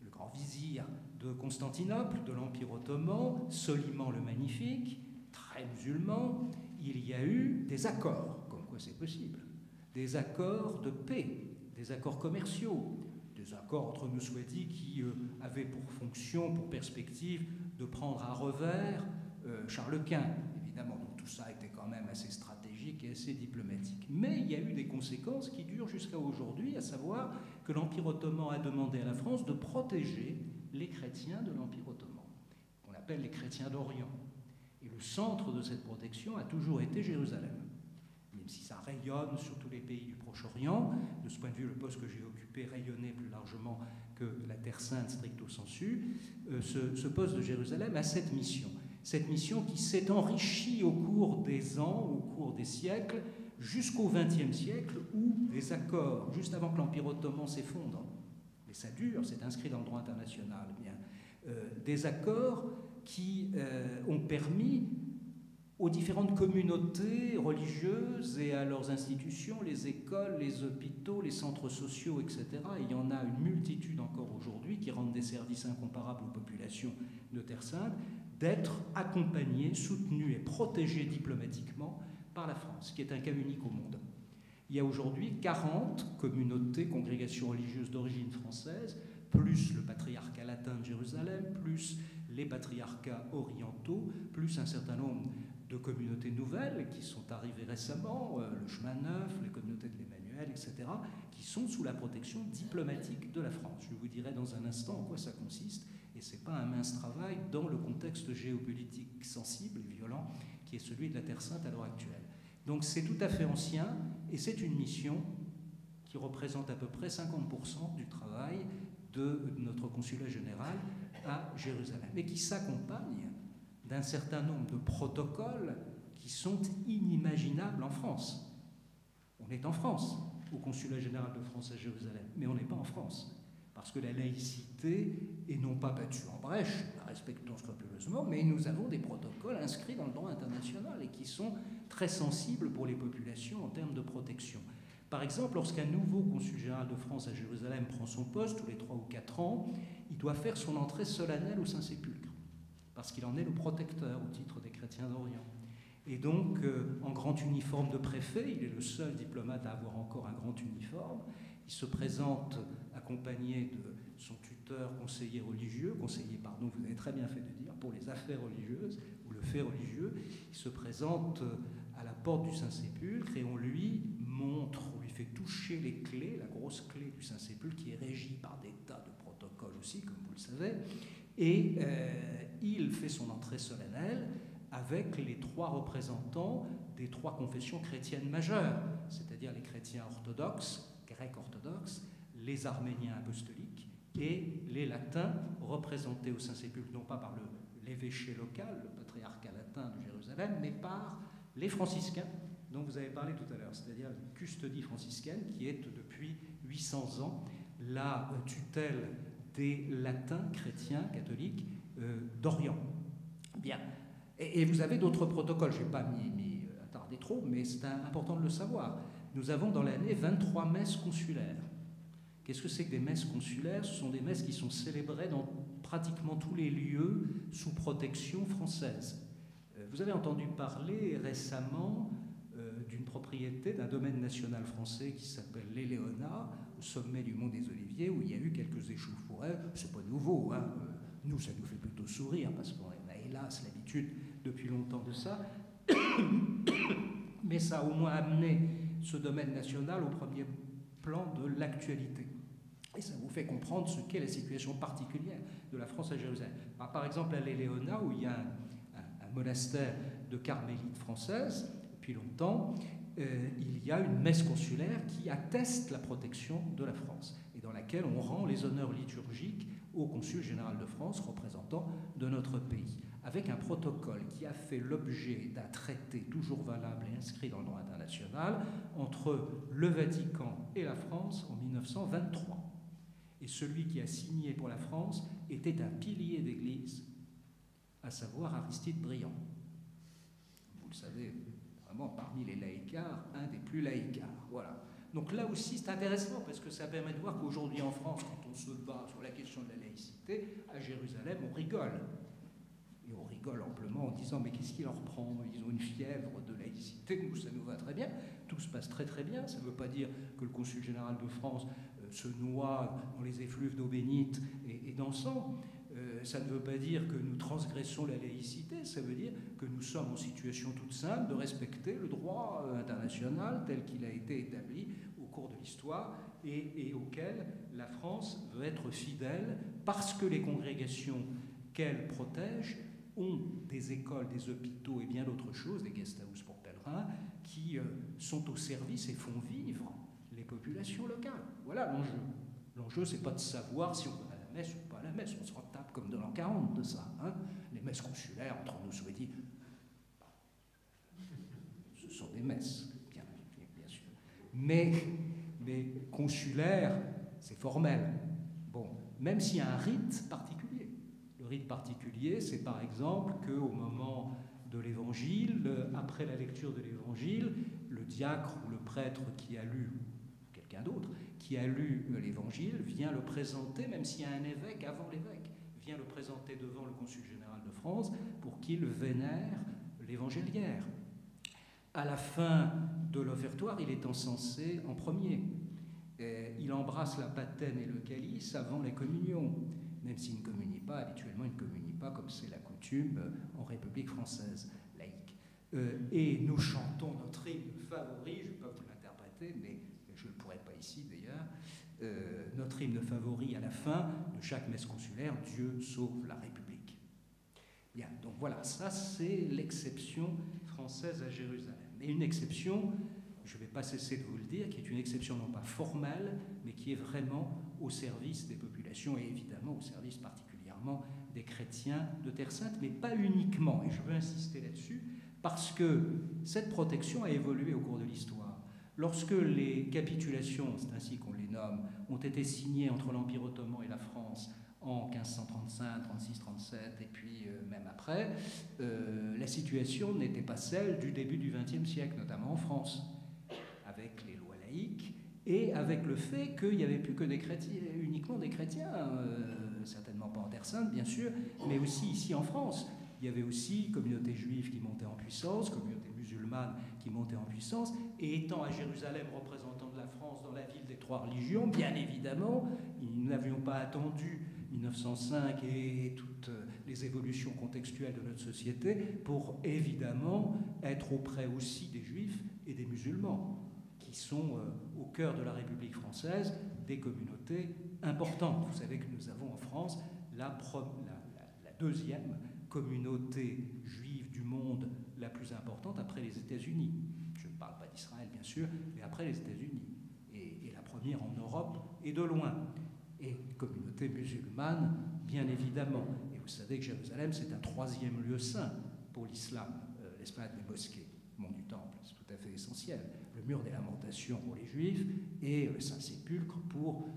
le grand vizir de Constantinople, de l'Empire ottoman, Soliman le Magnifique, très musulman, il y a eu des accords. C'est possible. Des accords de paix, des accords commerciaux, des accords entre nous soit dit qui avaient pour fonction, pour perspective, de prendre à revers Charles Quint, évidemment. Donc tout ça était quand même assez stratégique et assez diplomatique. Mais il y a eu des conséquences qui durent jusqu'à aujourd'hui, à savoir que l'Empire ottoman a demandé à la France de protéger les chrétiens de l'Empire ottoman, qu'on appelle les chrétiens d'Orient. Et le centre de cette protection a toujours été Jérusalem. Même si ça rayonne sur tous les pays du Proche-Orient, de ce point de vue, le poste que j'ai occupé rayonnait plus largement que la Terre Sainte stricto sensu, ce poste de Jérusalem a cette mission qui s'est enrichie au cours des ans, au cours des siècles, jusqu'au XXe siècle, où des accords, juste avant que l'Empire ottoman s'effondre, mais ça dure, c'est inscrit dans le droit international, bien, des accords qui ont permis aux différentes communautés religieuses et à leurs institutions, les écoles, les hôpitaux, les centres sociaux, etc. Et il y en a une multitude encore aujourd'hui qui rendent des services incomparables aux populations de Terre Sainte, d'être accompagnés, soutenus et protégés diplomatiquement par la France, qui est un cas unique au monde. Il y a aujourd'hui 40 communautés, congrégations religieuses d'origine française, plus le patriarcat latin de Jérusalem, plus les patriarcats orientaux, plus un certain nombre de communautés nouvelles qui sont arrivées récemment, le chemin neuf, les communautés de l'Emmanuel, etc., qui sont sous la protection diplomatique de la France. Je vous dirai dans un instant en quoi ça consiste, et ce n'est pas un mince travail dans le contexte géopolitique sensible et violent qui est celui de la Terre Sainte à l'heure actuelle. Donc c'est tout à fait ancien, et c'est une mission qui représente à peu près 50% du travail de notre consulat général à Jérusalem, et qui s'accompagne d'un certain nombre de protocoles qui sont inimaginables en France. On est en France, au consulat général de France à Jérusalem, mais on n'est pas en France, parce que la laïcité est non pas battue en brèche, la respectons scrupuleusement, mais nous avons des protocoles inscrits dans le droit international et qui sont très sensibles pour les populations en termes de protection. Par exemple, lorsqu'un nouveau consul général de France à Jérusalem prend son poste, tous les 3 ou 4 ans, il doit faire son entrée solennelle au Saint-Sépulcre, parce qu'il en est le protecteur au titre des chrétiens d'Orient. Et donc, en grand uniforme de préfet, il est le seul diplomate à avoir encore un grand uniforme, il se présente accompagné de son tuteur conseiller religieux, vous avez très bien fait de dire, pour les affaires religieuses, ou le fait religieux, il se présente à la porte du Saint-Sépulcre et on lui montre, on lui fait toucher les clés, la grosse clé du Saint-Sépulcre qui est régie par des tas de protocoles aussi, comme vous le savez, et il fait son entrée solennelle avec les 3 représentants des 3 confessions chrétiennes majeures, c'est-à-dire les chrétiens orthodoxes, grecs orthodoxes, les arméniens apostoliques et les latins représentés au Saint-Sépulcre, non pas par l'évêché local, le patriarcat latin de Jérusalem, mais par les franciscains dont vous avez parlé tout à l'heure, c'est-à-dire la custodie franciscaine qui est depuis 800 ans la tutelle des latins chrétiens catholiques d'Orient. Bien. Et vous avez d'autres protocoles, je ne vais pas m'y attarder trop, mais c'est important de le savoir. Nous avons dans l'année 23 messes consulaires. Qu'est-ce que c'est que des messes consulaires? Ce sont des messes qui sont célébrées dans pratiquement tous les lieux sous protection française. Vous avez entendu parler récemment d'une propriété, d'un domaine national français qui s'appelle les Léonats, au sommet du mont des Oliviers, où il y a eu quelques échauffourées. C'est pas nouveau, hein. Nous, ça nous fait plutôt sourire, parce qu'on a hélas l'habitude depuis longtemps de ça. Mais ça a au moins amené ce domaine national au premier plan de l'actualité. Et ça vous fait comprendre ce qu'est la situation particulière de la France à Jérusalem. Par exemple, à les Léonats, où il y a un monastère de carmélites françaises, depuis longtemps, il y a une messe consulaire qui atteste la protection de la France et dans laquelle on rend les honneurs liturgiques au consul général de France, représentant de notre pays, avec un protocole qui a fait l'objet d'un traité toujours valable et inscrit dans le droit international entre le Vatican et la France en 1923. Et celui qui a signé pour la France était un pilier d'Église, à savoir Aristide Briand. Vous le savez, vraiment parmi les laïcards, un des plus laïcards. Voilà. Donc là aussi, c'est intéressant parce que ça permet de voir qu'aujourd'hui en France, quand on se bat sur la question de la laïcité, à Jérusalem, on rigole. Et on rigole amplement en disant « mais qu'est-ce qui leur prend? Ils ont une fièvre de laïcité, nous, ça nous va très bien. Tout se passe très très bien. Ça ne veut pas dire que le consul général de France se noie dans les effluves d'eau bénite et d'encens. Ça ne veut pas dire que nous transgressons la laïcité, ça veut dire que nous sommes en situation toute simple de respecter le droit international tel qu'il a été établi au cours de l'histoire et auquel la France veut être fidèle parce que les congrégations qu'elle protège ont des écoles, des hôpitaux et bien d'autres choses, des guest houses pour pèlerins, qui sont au service et font vivre les populations locales. Voilà l'enjeu. L'enjeu, c'est pas de savoir si on va à la messe ou pas à la messe, on se retape comme dans l'an 40 de ça. Hein. Les messes consulaires, entre nous, soit dit, ce sont des messes, bien sûr. Mais consulaire, c'est formel. Bon, même s'il y a un rite particulier. Le rite particulier, c'est par exemple qu'au moment de l'évangile, après la lecture de l'évangile, le diacre ou le prêtre qui a lu, quelqu'un d'autre, qui a lu l'évangile, vient le présenter, même s'il y a un évêque avant l'évêque, vient le présenter devant le consul général de France pour qu'il vénère l'évangéliaire. À la fin de l'offertoire, il est encensé en premier. Il embrasse la patène et le calice avant les communions, même s'il ne communie pas, habituellement il ne communie pas comme c'est la coutume en République française laïque. Et nous chantons notre hymne favori, je ne vais pas vous l'interpréter, mais je ne le pourrai pas ici d'ailleurs, notre hymne favori à la fin de chaque messe consulaire, Dieu sauve la République. Bien, donc voilà, ça c'est l'exception française à Jérusalem. Et une exception, je ne vais pas cesser de vous le dire, qui est une exception non pas formelle, mais qui est vraiment au service des populations et évidemment au service particulièrement des chrétiens de Terre Sainte, mais pas uniquement, et je veux insister là-dessus, parce que cette protection a évolué au cours de l'histoire. Lorsque les capitulations, c'est ainsi qu'on les nomme, ont été signées entre l'Empire ottoman et la France en 1535, 36, 37 et puis même après, la situation n'était pas celle du début du XXe siècle, notamment en France, avec les lois laïques et avec le fait qu'il n'y avait plus que des chrétiens, uniquement des chrétiens, certainement pas en Terre Sainte bien sûr, mais aussi ici en France. Il y avait aussi communauté juive qui montait en puissance, communauté musulmane qui montait en puissance, et étant à Jérusalem représentant de la France dans la ville des trois religions, bien évidemment, nous n'avions pas attendu 1905 et toutes les évolutions contextuelles de notre société, pour évidemment être auprès aussi des Juifs et des musulmans, qui sont au cœur de la République française des communautés importantes. Vous savez que nous avons en France la deuxième communauté juive du monde la plus importante après les États-Unis. Je ne parle pas d'Israël, bien sûr, mais après les États-Unis. Et la première en Europe, et de loin. Et communauté musulmane, bien évidemment. Et vous savez que Jérusalem, c'est un troisième lieu saint pour l'islam, l'esplanade des mosquées, le mont du Temple, c'est tout à fait essentiel. Le mur des lamentations pour les Juifs et le Saint-Sépulcre pour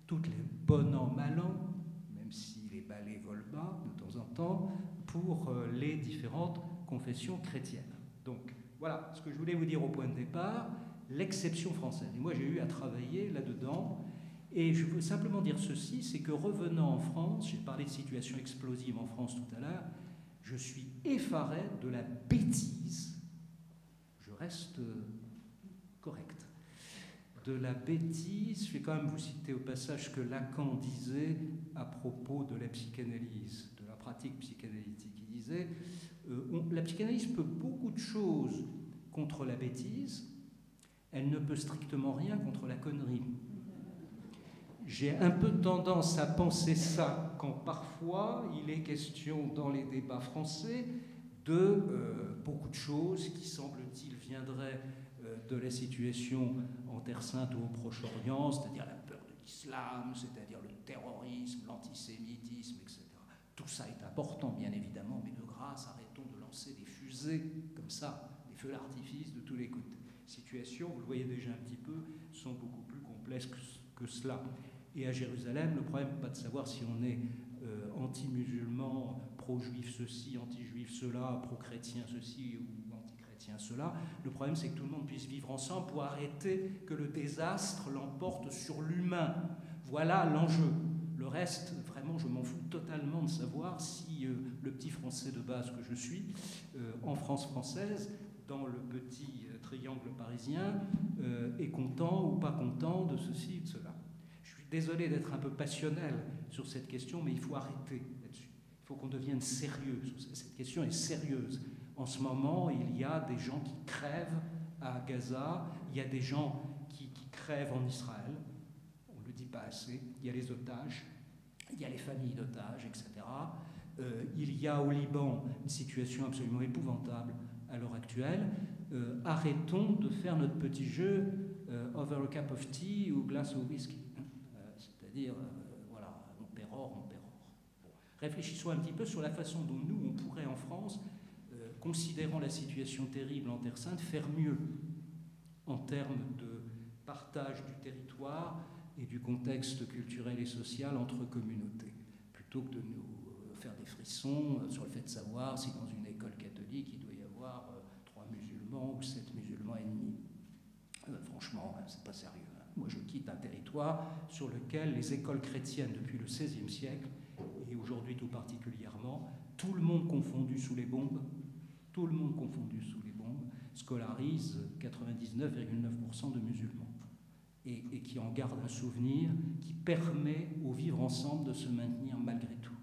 toutes les bon an, mal an, même si les balais volent bas de temps en temps, pour les différentes confessions chrétiennes. Donc voilà ce que je voulais vous dire au point de départ, l'exception française. Et moi j'ai eu à travailler là-dedans, et je veux simplement dire ceci, c'est que revenant en France, j'ai parlé de situation explosive en France tout à l'heure, je suis effaré de la bêtise, je reste correct, de la bêtise. Je vais quand même vous citer au passage ce que Lacan disait à propos de la psychanalyse, de la pratique psychanalytique. Il disait la psychanalyse peut beaucoup de choses contre la bêtise, elle ne peut strictement rien contre la connerie. J'ai un peu tendance à penser ça quand parfois il est question dans les débats français de beaucoup de choses qui, semble-t-il, viendraient de la situation en Terre Sainte ou au Proche-Orient, c'est-à-dire la peur de l'islam, c'est-à-dire le terrorisme, l'antisémitisme, etc. Tout ça est important, bien évidemment, mais de grâce, arrêtons de lancer des fusées comme ça, des feux d'artifice de tous les côtés. Les situations, vous le voyez déjà un petit peu, sont beaucoup plus complexes que cela. Et à Jérusalem, le problème n'est pas de savoir si on est anti-musulman, pro-juif ceci, anti-juif cela, pro-chrétien ceci ou anti-chrétien cela. Le problème, c'est que tout le monde puisse vivre ensemble pour arrêter que le désastre l'emporte sur l'humain. Voilà l'enjeu. Le reste, vraiment, je m'en fous totalement de savoir si le petit Français de base que je suis, en France française, dans le petit triangle parisien, est content ou pas content de ceci ou de cela. Je suis désolé d'être un peu passionnel sur cette question, mais il faut arrêter là-dessus. Il faut qu'on devienne sérieux. Cette question est sérieuse. En ce moment, il y a des gens qui crèvent à Gaza, il y a des gens qui crèvent en Israël, on ne le dit pas assez, il y a les otages, il y a les familles d'otages, etc. Il y a au Liban une situation absolument épouvantable à l'heure actuelle. Arrêtons de faire notre petit jeu over a cup of tea ou glass of whisky. C'est-à-dire, voilà, on pérore, on pérore. Bon. Réfléchissons un petit peu sur la façon dont nous, on pourrait en France, considérant la situation terrible en Terre Sainte, faire mieux en termes de partage du territoire et du contexte culturel et social entre communautés, plutôt que de nous faire des frissons sur le fait de savoir si dans une école catholique il doit y avoir 3 musulmans ou 7 musulmans et demi. Franchement, c'est pas sérieux. Moi, je quitte un territoire sur lequel les écoles chrétiennes, depuis le XVIe siècle, et aujourd'hui tout particulièrement, tout le monde confondu sous les bombes, scolarisent 99,9% de musulmans. Et qui en gardent un souvenir qui permet au vivre ensemble de se maintenir malgré tout.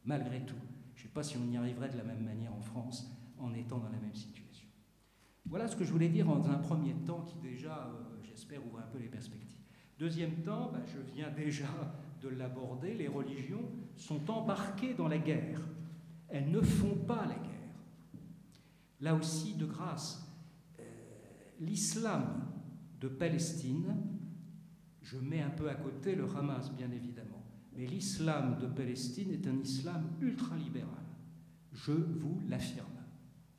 Malgré tout. Je ne sais pas si on y arriverait de la même manière en France en étant dans la même situation. Voilà ce que je voulais dire dans un premier temps qui déjà, j'espère, ouvre un peu les perspectives. Deuxième temps, je viens déjà de l'aborder, les religions sont embarquées dans la guerre. Elles ne font pas la guerre. Là aussi, de grâce, l'islam de Palestine, je mets un peu à côté le Hamas, bien évidemment, mais l'islam de Palestine est un islam ultralibéral. Je vous l'affirme.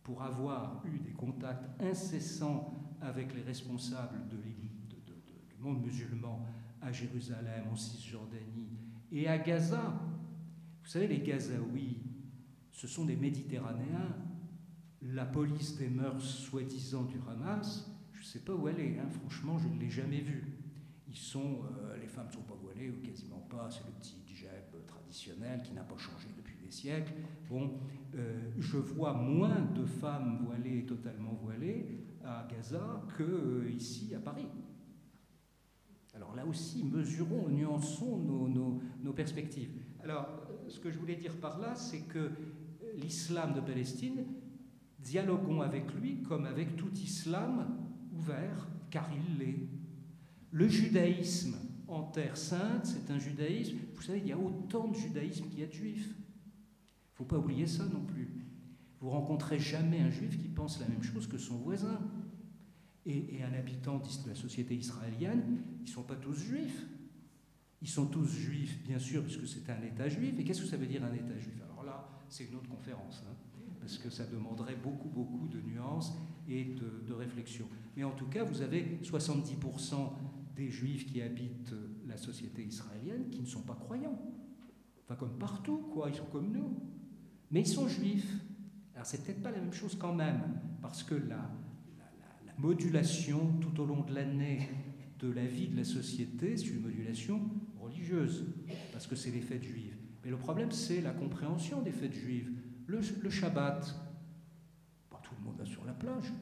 Pour avoir eu des contacts incessants avec les responsables du monde musulman à Jérusalem, en Cisjordanie et à Gaza. Vous savez, les Gazaouis, ce sont des Méditerranéens. La police des mœurs soi-disant du Hamas, je ne sais pas où elle est, franchement, je ne l'ai jamais vue. Les femmes ne sont pas voilées, ou quasiment pas, c'est le petit hijab traditionnel qui n'a pas changé depuis des siècles. Bon, je vois moins de femmes voilées, totalement voilées, à Gaza qu'ici à Paris. Alors là aussi, mesurons, nuançons nos perspectives. Alors, ce que je voulais dire par là, c'est que l'islam de Palestine, dialoguons avec lui comme avec tout islam ouvert, car il l'est. Le judaïsme en Terre Sainte, c'est un judaïsme, vous savez, il y a autant de judaïsme qu'il y a de juifs. Il ne faut pas oublier ça non plus. Vous rencontrez jamais un juif qui pense la même chose que son voisin. Et un habitant de la société israélienne, ils ne sont pas tous juifs. Ils sont tous juifs, bien sûr, puisque c'est un État juif. Et qu'est-ce que ça veut dire un État juif? Alors là, c'est une autre conférence, hein, parce que ça demanderait beaucoup, beaucoup de nuances et de réflexion. Mais en tout cas, vous avez 70% des juifs qui habitent la société israélienne qui ne sont pas croyants. Enfin, comme partout, quoi, ils sont comme nous. Mais ils sont juifs. Alors, c'est peut-être pas la même chose quand même, parce que la modulation tout au long de l'année de la vie de la société, c'est une modulation religieuse, parce que c'est les fêtes juives. Mais le problème, c'est la compréhension des fêtes juives. Le Shabbat, bah, tout le monde va sur la plage.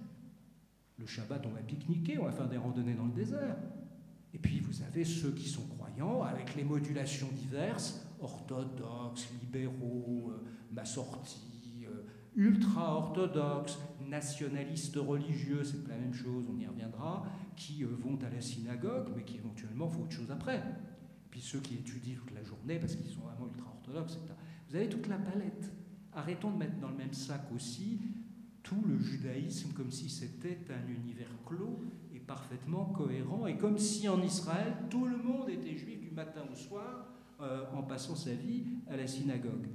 Le Shabbat, on va pique-niquer, on va faire des randonnées dans le désert. Et puis, vous avez ceux qui sont croyants, avec les modulations diverses, orthodoxes, libéraux, massortis, ultra-orthodoxes, nationalistes religieux, c'est pas la même chose, on y reviendra, qui vont à la synagogue, mais qui éventuellement font autre chose après. Puis ceux qui étudient toute la journée, parce qu'ils sont vraiment ultra-orthodoxes, etc. Vous avez toute la palette. Arrêtons de mettre dans le même sac aussi tout le judaïsme comme si c'était un univers clos et parfaitement cohérent, et comme si en Israël, tout le monde était juif du matin au soir, en passant sa vie à la synagogue.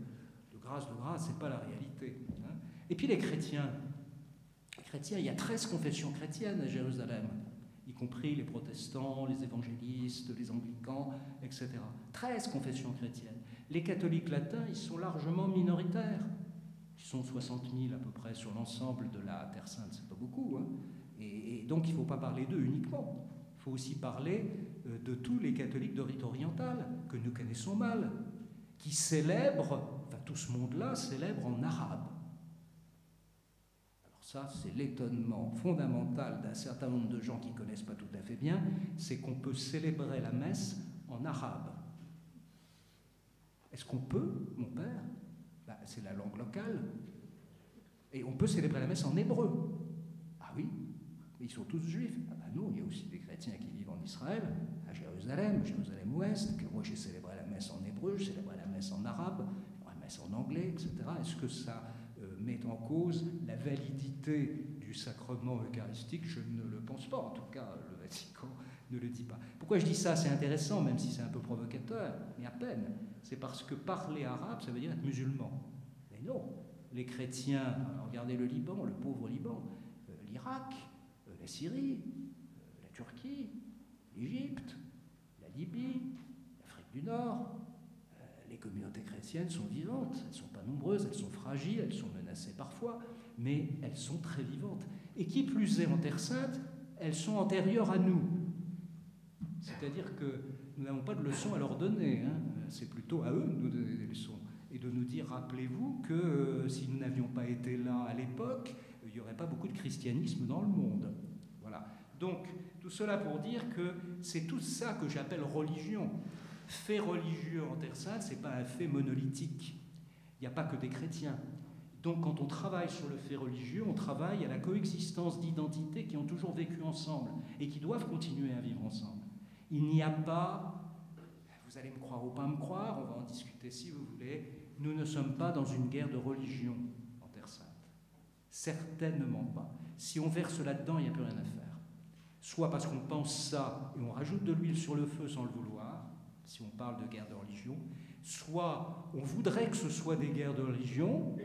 De grâce, c'est pas la réalité. Hein. Et puis les chrétiens, il y a 13 confessions chrétiennes à Jérusalem, y compris les protestants, les évangélistes, les anglicans, etc. 13 confessions chrétiennes. Les catholiques latins, ils sont largement minoritaires. Ils sont 60 000 à peu près sur l'ensemble de la Terre Sainte, c'est pas beaucoup. Hein. Et donc il ne faut pas parler d'eux uniquement. Il faut aussi parler de tous les catholiques de rite oriental, que nous connaissons mal, qui célèbrent, enfin tout ce monde-là célèbre en arabe. Ça, c'est l'étonnement fondamental d'un certain nombre de gens qui ne connaissent pas tout à fait bien, c'est qu'on peut célébrer la messe en arabe. Est-ce qu'on peut, mon père? Ben, c'est la langue locale. Et on peut célébrer la messe en hébreu. Ah oui, mais ils sont tous juifs. Ah ben non, il y a aussi des chrétiens qui vivent en Israël, à Jérusalem-Ouest, que moi j'ai célébré la messe en hébreu, j'ai célébré la messe en arabe, la messe en anglais, etc. Est-ce que ça met en cause la validité du sacrement eucharistique? Je ne le pense pas, en tout cas le Vatican ne le dit pas. Pourquoi je dis ça? C'est intéressant, même si c'est un peu provocateur, mais à peine. C'est parce que parler arabe, ça veut dire être musulman. Mais non, les chrétiens, regardez le Liban, le pauvre Liban, l'Irak, la Syrie, la Turquie, l'Égypte, la Libye, l'Afrique du Nord, les communautés chrétiennes sont vivantes, elles ne sont pas nombreuses, elles sont fragiles, elles sont menacées parfois, mais elles sont très vivantes. Et qui plus est en Terre Sainte, elles sont antérieures à nous. C'est-à-dire que nous n'avons pas de leçons à leur donner, hein. C'est plutôt à eux de nous donner des leçons. Et de nous dire, rappelez-vous que si nous n'avions pas été là à l'époque, il n'y aurait pas beaucoup de christianisme dans le monde. Voilà. Donc, tout cela pour dire que c'est tout ça que j'appelle religion. Fait religieux en Terre Sainte, ce n'est pas un fait monolithique. Il n'y a pas que des chrétiens. Donc quand on travaille sur le fait religieux, on travaille à la coexistence d'identités qui ont toujours vécu ensemble et qui doivent continuer à vivre ensemble. Il n'y a pas, vous allez me croire ou pas me croire, on va en discuter si vous voulez, nous ne sommes pas dans une guerre de religion en Terre Sainte. Certainement pas. Si on verse là-dedans, il n'y a plus rien à faire. Soit parce qu'on pense ça et on rajoute de l'huile sur le feu sans le vouloir, si on parle de guerre de religion, soit on voudrait que ce soit des guerres de religion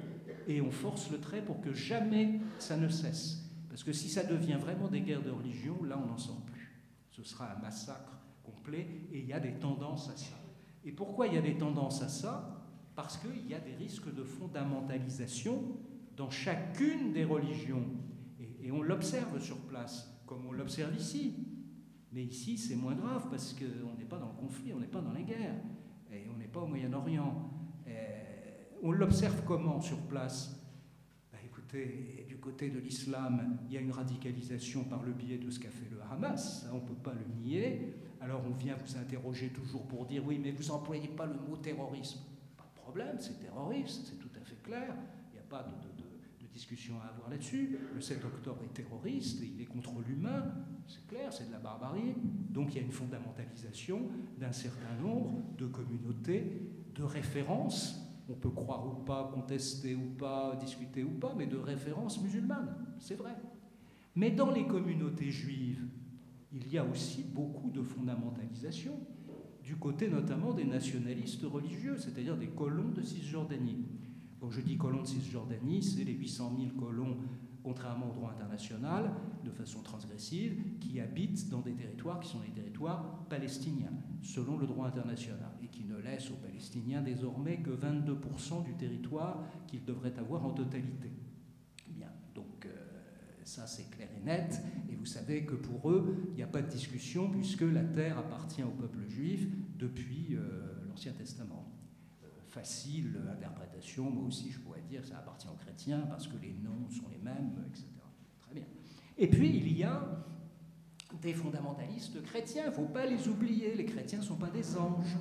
et on force le trait pour que jamais ça ne cesse. Parce que si ça devient vraiment des guerres de religion, là on n'en sort plus. Ce sera un massacre complet et il y a des tendances à ça. Et pourquoi il y a des tendances à ça? Parce qu'il y a des risques de fondamentalisation dans chacune des religions. Et on l'observe sur place, comme on l'observe ici. Mais ici, c'est moins grave parce qu'on n'est pas dans le conflit, on n'est pas dans les guerres, et on n'est pas au Moyen-Orient. On l'observe comment sur place? Ben, écoutez, du côté de l'islam, il y a une radicalisation par le biais de ce qu'a fait le Hamas, ça, on ne peut pas le nier. Alors on vient vous interroger toujours pour dire oui, mais vous n'employez pas le mot terrorisme. Pas de problème, c'est terroriste, c'est tout à fait clair. Il n'y a pas de discussion à avoir là-dessus. Le 7 octobre est terroriste, et il est contre l'humain, c'est clair, c'est de la barbarie. Donc il y a une fondamentalisation d'un certain nombre de communautés, de références. On peut croire ou pas, contester ou pas, discuter ou pas, mais de références musulmanes, c'est vrai. Mais dans les communautés juives, il y a aussi beaucoup de fondamentalisation, du côté notamment des nationalistes religieux, c'est-à-dire des colons de Cisjordanie. Quand je dis colons de Cisjordanie, c'est les 800 000 colons, contrairement au droit international, de façon transgressive, qui habitent dans des territoires qui sont des territoires palestiniens, selon le droit international, et qui ne laissent aux Palestiniens désormais que 22% du territoire qu'ils devraient avoir en totalité. Bien, donc ça c'est clair et net, et vous savez que pour eux, il n'y a pas de discussion, puisque la terre appartient au peuple juif depuis l'Ancien Testament. Facile interprétation, moi aussi je pourrais dire que ça appartient aux chrétiens parce que les noms sont les mêmes, etc. Très bien. Et puis il y a des fondamentalistes chrétiens, il ne faut pas les oublier, les chrétiens ne sont pas des anges.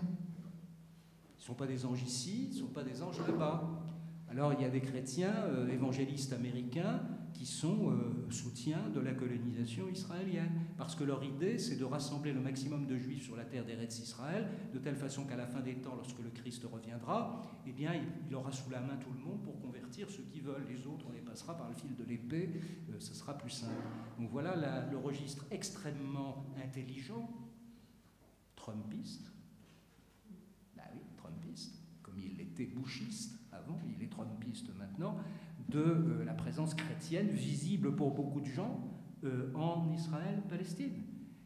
Ils ne sont pas des anges ici, ils ne sont pas des anges là-bas. Alors il y a des chrétiens évangélistes américains qui sont soutiens de la colonisation israélienne, parce que leur idée, c'est de rassembler le maximum de juifs sur la terre d'Eretz Israël, de telle façon qu'à la fin des temps, lorsque le Christ reviendra, eh bien, il aura sous la main tout le monde pour convertir ceux qui veulent. Les autres, on les passera par le fil de l'épée, ce sera plus simple. Donc voilà le registre extrêmement intelligent, trumpiste, bah oui, trumpiste, comme il était bushiste avant, il est trumpiste maintenant, de la présence chrétienne visible pour beaucoup de gens en Israël-Palestine.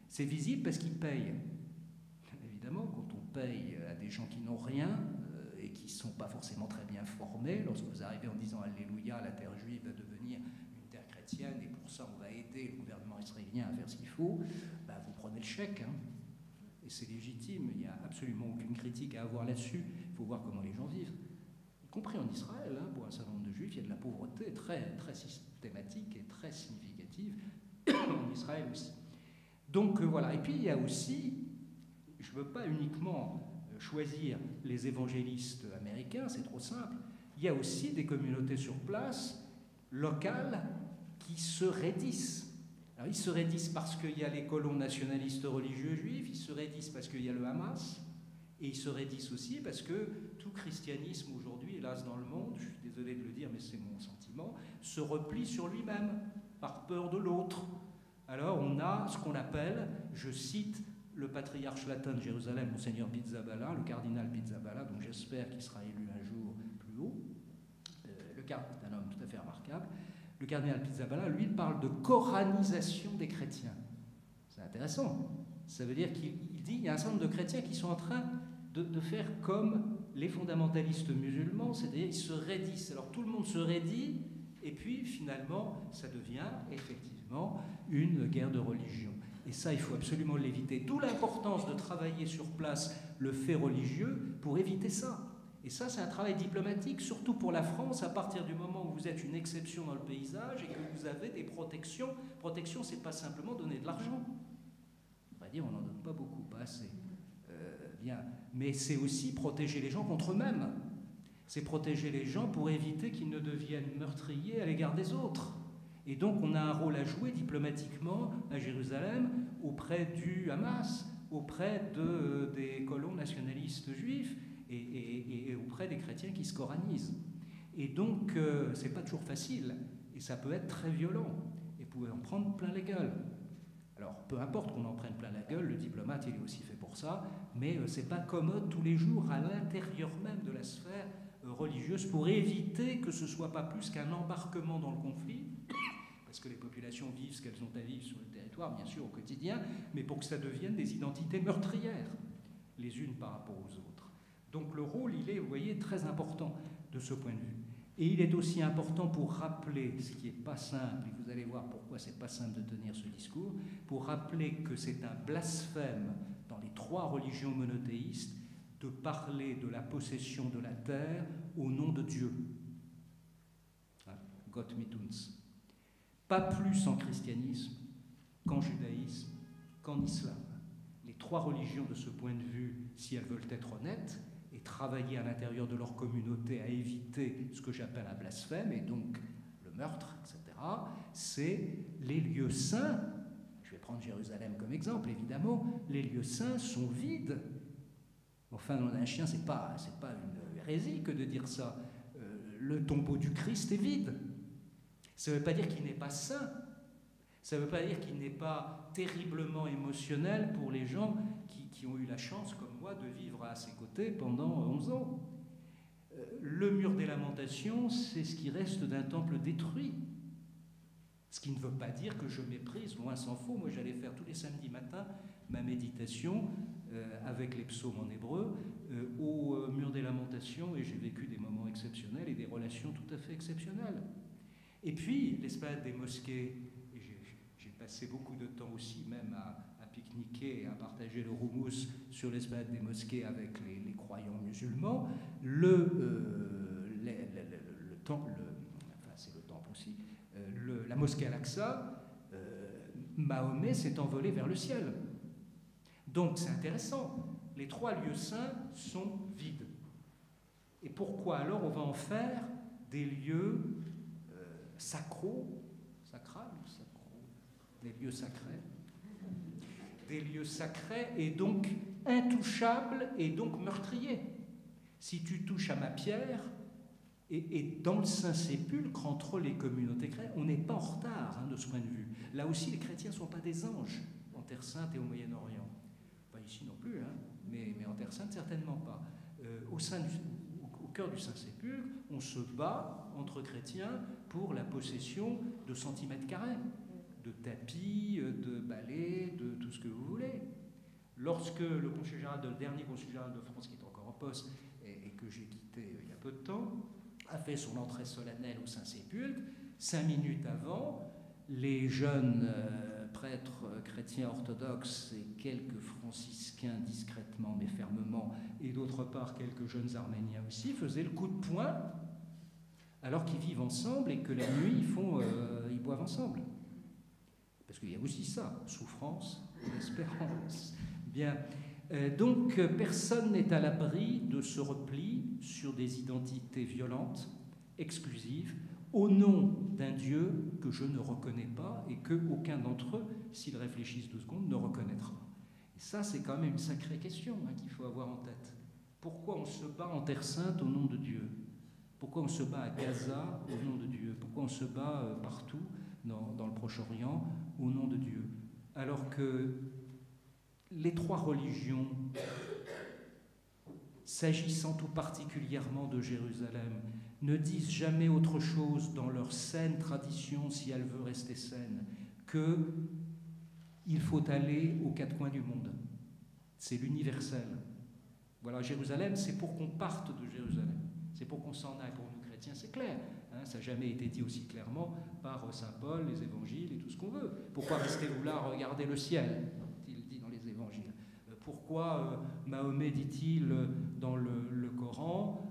C'est visible parce qu'ils payent. Évidemment, quand on paye à des gens qui n'ont rien et qui ne sont pas forcément très bien formés, lorsque vous arrivez en disant « Alléluia, la terre juive va devenir une terre chrétienne et pour ça on va aider le gouvernement israélien à faire ce qu'il faut », bah, vous prenez le chèque. Hein. Et c'est légitime, il n'y a absolument aucune critique à avoir là-dessus. Il faut voir comment les gens vivent. Y compris en Israël, hein, pour un certain nombre de juifs, il y a de la pauvreté très, très systématique et très significative, en Israël aussi. Donc voilà, et puis il y a aussi, je ne veux pas uniquement choisir les évangélistes américains, c'est trop simple, il y a aussi des communautés sur place, locales, qui se raidissent. Alors ils se raidissent parce qu'il y a les colons nationalistes religieux juifs, ils se raidissent parce qu'il y a le Hamas, et ils se raidissent aussi parce que tout christianisme aujourd'hui, hélas dans le monde, je suis désolé de le dire mais c'est mon sentiment, se replie sur lui-même par peur de l'autre. Alors on a ce qu'on appelle, je cite le patriarche latin de Jérusalem, Monseigneur Pizzaballa, le cardinal Pizzaballa, dont j'espère qu'il sera élu un jour plus haut, c'est un homme tout à fait remarquable. Le cardinal Pizzaballa, lui, il parle de coranisation des chrétiens. C'est intéressant. Ça veut dire qu'il dit qu'il y a un certain nombre de chrétiens qui sont en train de faire comme les fondamentalistes musulmans, c'est-à-dire ils se raidissent. Alors tout le monde se raidit, et puis finalement, ça devient effectivement une guerre de religion. Et ça, il faut absolument l'éviter. D'où l'importance de travailler sur place le fait religieux pour éviter ça. Et ça, c'est un travail diplomatique, surtout pour la France, à partir du moment où vous êtes une exception dans le paysage et que vous avez des protections. Protection, c'est pas simplement donner de l'argent. On va dire, on n'en donne pas beaucoup, pas assez. Bien. Mais c'est aussi protéger les gens contre eux-mêmes. C'est protéger les gens pour éviter qu'ils ne deviennent meurtriers à l'égard des autres. Et donc, on a un rôle à jouer diplomatiquement à Jérusalem auprès du Hamas, auprès des colons nationalistes juifs et auprès des chrétiens qui se coranisent. Et donc, c'est pas toujours facile. Et ça peut être très violent. Et vous pouvez en prendre plein les gueules. Alors, peu importe qu'on en prenne plein la gueule, le diplomate, il est aussi fait pour ça, mais c'est pas commode tous les jours à l'intérieur même de la sphère religieuse pour éviter que ce soit pas plus qu'un embarquement dans le conflit, parce que les populations vivent ce qu'elles ont à vivre sur le territoire, bien sûr, au quotidien, mais pour que ça devienne des identités meurtrières, les unes par rapport aux autres. Donc le rôle, il est, vous voyez, très important de ce point de vue. Et il est aussi important pour rappeler, ce qui n'est pas simple, et vous allez voir pourquoi c'est pas simple de tenir ce discours, pour rappeler que c'est un blasphème dans les trois religions monothéistes de parler de la possession de la terre au nom de Dieu. Gott mit uns. Pas plus en christianisme qu'en judaïsme, qu'en islam. Les trois religions, de ce point de vue, si elles veulent être honnêtes, et travailler à l'intérieur de leur communauté à éviter ce que j'appelle un blasphème, et donc le meurtre, etc., c'est les lieux saints. Je vais prendre Jérusalem comme exemple, évidemment. Les lieux saints sont vides. Enfin, on a un chien, c'est pas une hérésie que de dire ça. Le tombeau du Christ est vide. Ça ne veut pas dire qu'il n'est pas saint. Ça ne veut pas dire qu'il n'est pas terriblement émotionnel pour les gens qui ont eu la chance, comme moi, de vivre à ses côtés pendant 11 ans. Le mur des lamentations, c'est ce qui reste d'un temple détruit. Ce qui ne veut pas dire que je méprise, loin s'en faut. Moi, j'allais faire tous les samedis matins ma méditation avec les psaumes en hébreu au mur des lamentations, et j'ai vécu des moments exceptionnels et des relations tout à fait exceptionnelles. Et puis, l'esplanade des mosquées, et j'ai passé beaucoup de temps aussi même à pique-niquer et à partager le houmous sur l'esplanade des mosquées avec les croyants musulmans. La mosquée Al-Aqsa, Mahomet s'est envolé vers le ciel. Donc c'est intéressant. Les trois lieux saints sont vides. Et pourquoi alors on va en faire des lieux sacraux, des lieux sacrés, des lieux sacrés et donc intouchables et donc meurtriers? Si tu touches à ma pierre, et dans le Saint-Sépulcre, entre les communautés chrétiennes, on n'est pas en retard de ce point de vue. Là aussi, les chrétiens ne sont pas des anges en Terre Sainte et au Moyen-Orient. Pas ici non plus, mais en Terre Sainte, certainement pas. Au cœur du Saint-Sépulcre, on se bat entre chrétiens pour la possession de centimètres carrés, de tapis, de balais, de tout ce que vous voulez. Lorsque le dernier consul général de France, qui est encore en poste et que j'ai quitté il y a peu de temps, a fait son entrée solennelle au Saint-Sépulcre, 5 minutes avant, les jeunes prêtres chrétiens orthodoxes et quelques franciscains discrètement mais fermement, et d'autre part quelques jeunes arméniens aussi, faisaient le coup de poing alors qu'ils vivent ensemble et que la nuit ils boivent ensemble. Parce qu'il y a aussi ça, souffrance et espérance. Bien. Donc personne n'est à l'abri de ce repli sur des identités violentes, exclusives, au nom d'un Dieu que je ne reconnais pas et qu'aucun d'entre eux, s'ils réfléchissent 2 secondes, ne reconnaîtra. Et ça, c'est quand même une sacrée question qu'il faut avoir en tête. Pourquoi on se bat en Terre Sainte au nom de Dieu? Pourquoi on se bat à Gaza au nom de Dieu? Pourquoi on se bat partout dans le Proche-Orient au nom de Dieu? Alors que les trois religions, s'agissant tout particulièrement de Jérusalem, ne disent jamais autre chose dans leur saine tradition, si elle veut rester saine, qu'il faut aller aux 4 coins du monde. C'est l'universel. Voilà, Jérusalem, c'est pour qu'on parte de Jérusalem. C'est pour qu'on s'en aille. Pour nous chrétiens, c'est clair. Ça n'a jamais été dit aussi clairement par saint Paul, les évangiles et tout ce qu'on veut. Pourquoi restez-vous là à regarder le ciel ? Évangiles. Pourquoi Mahomet dit-il dans le Coran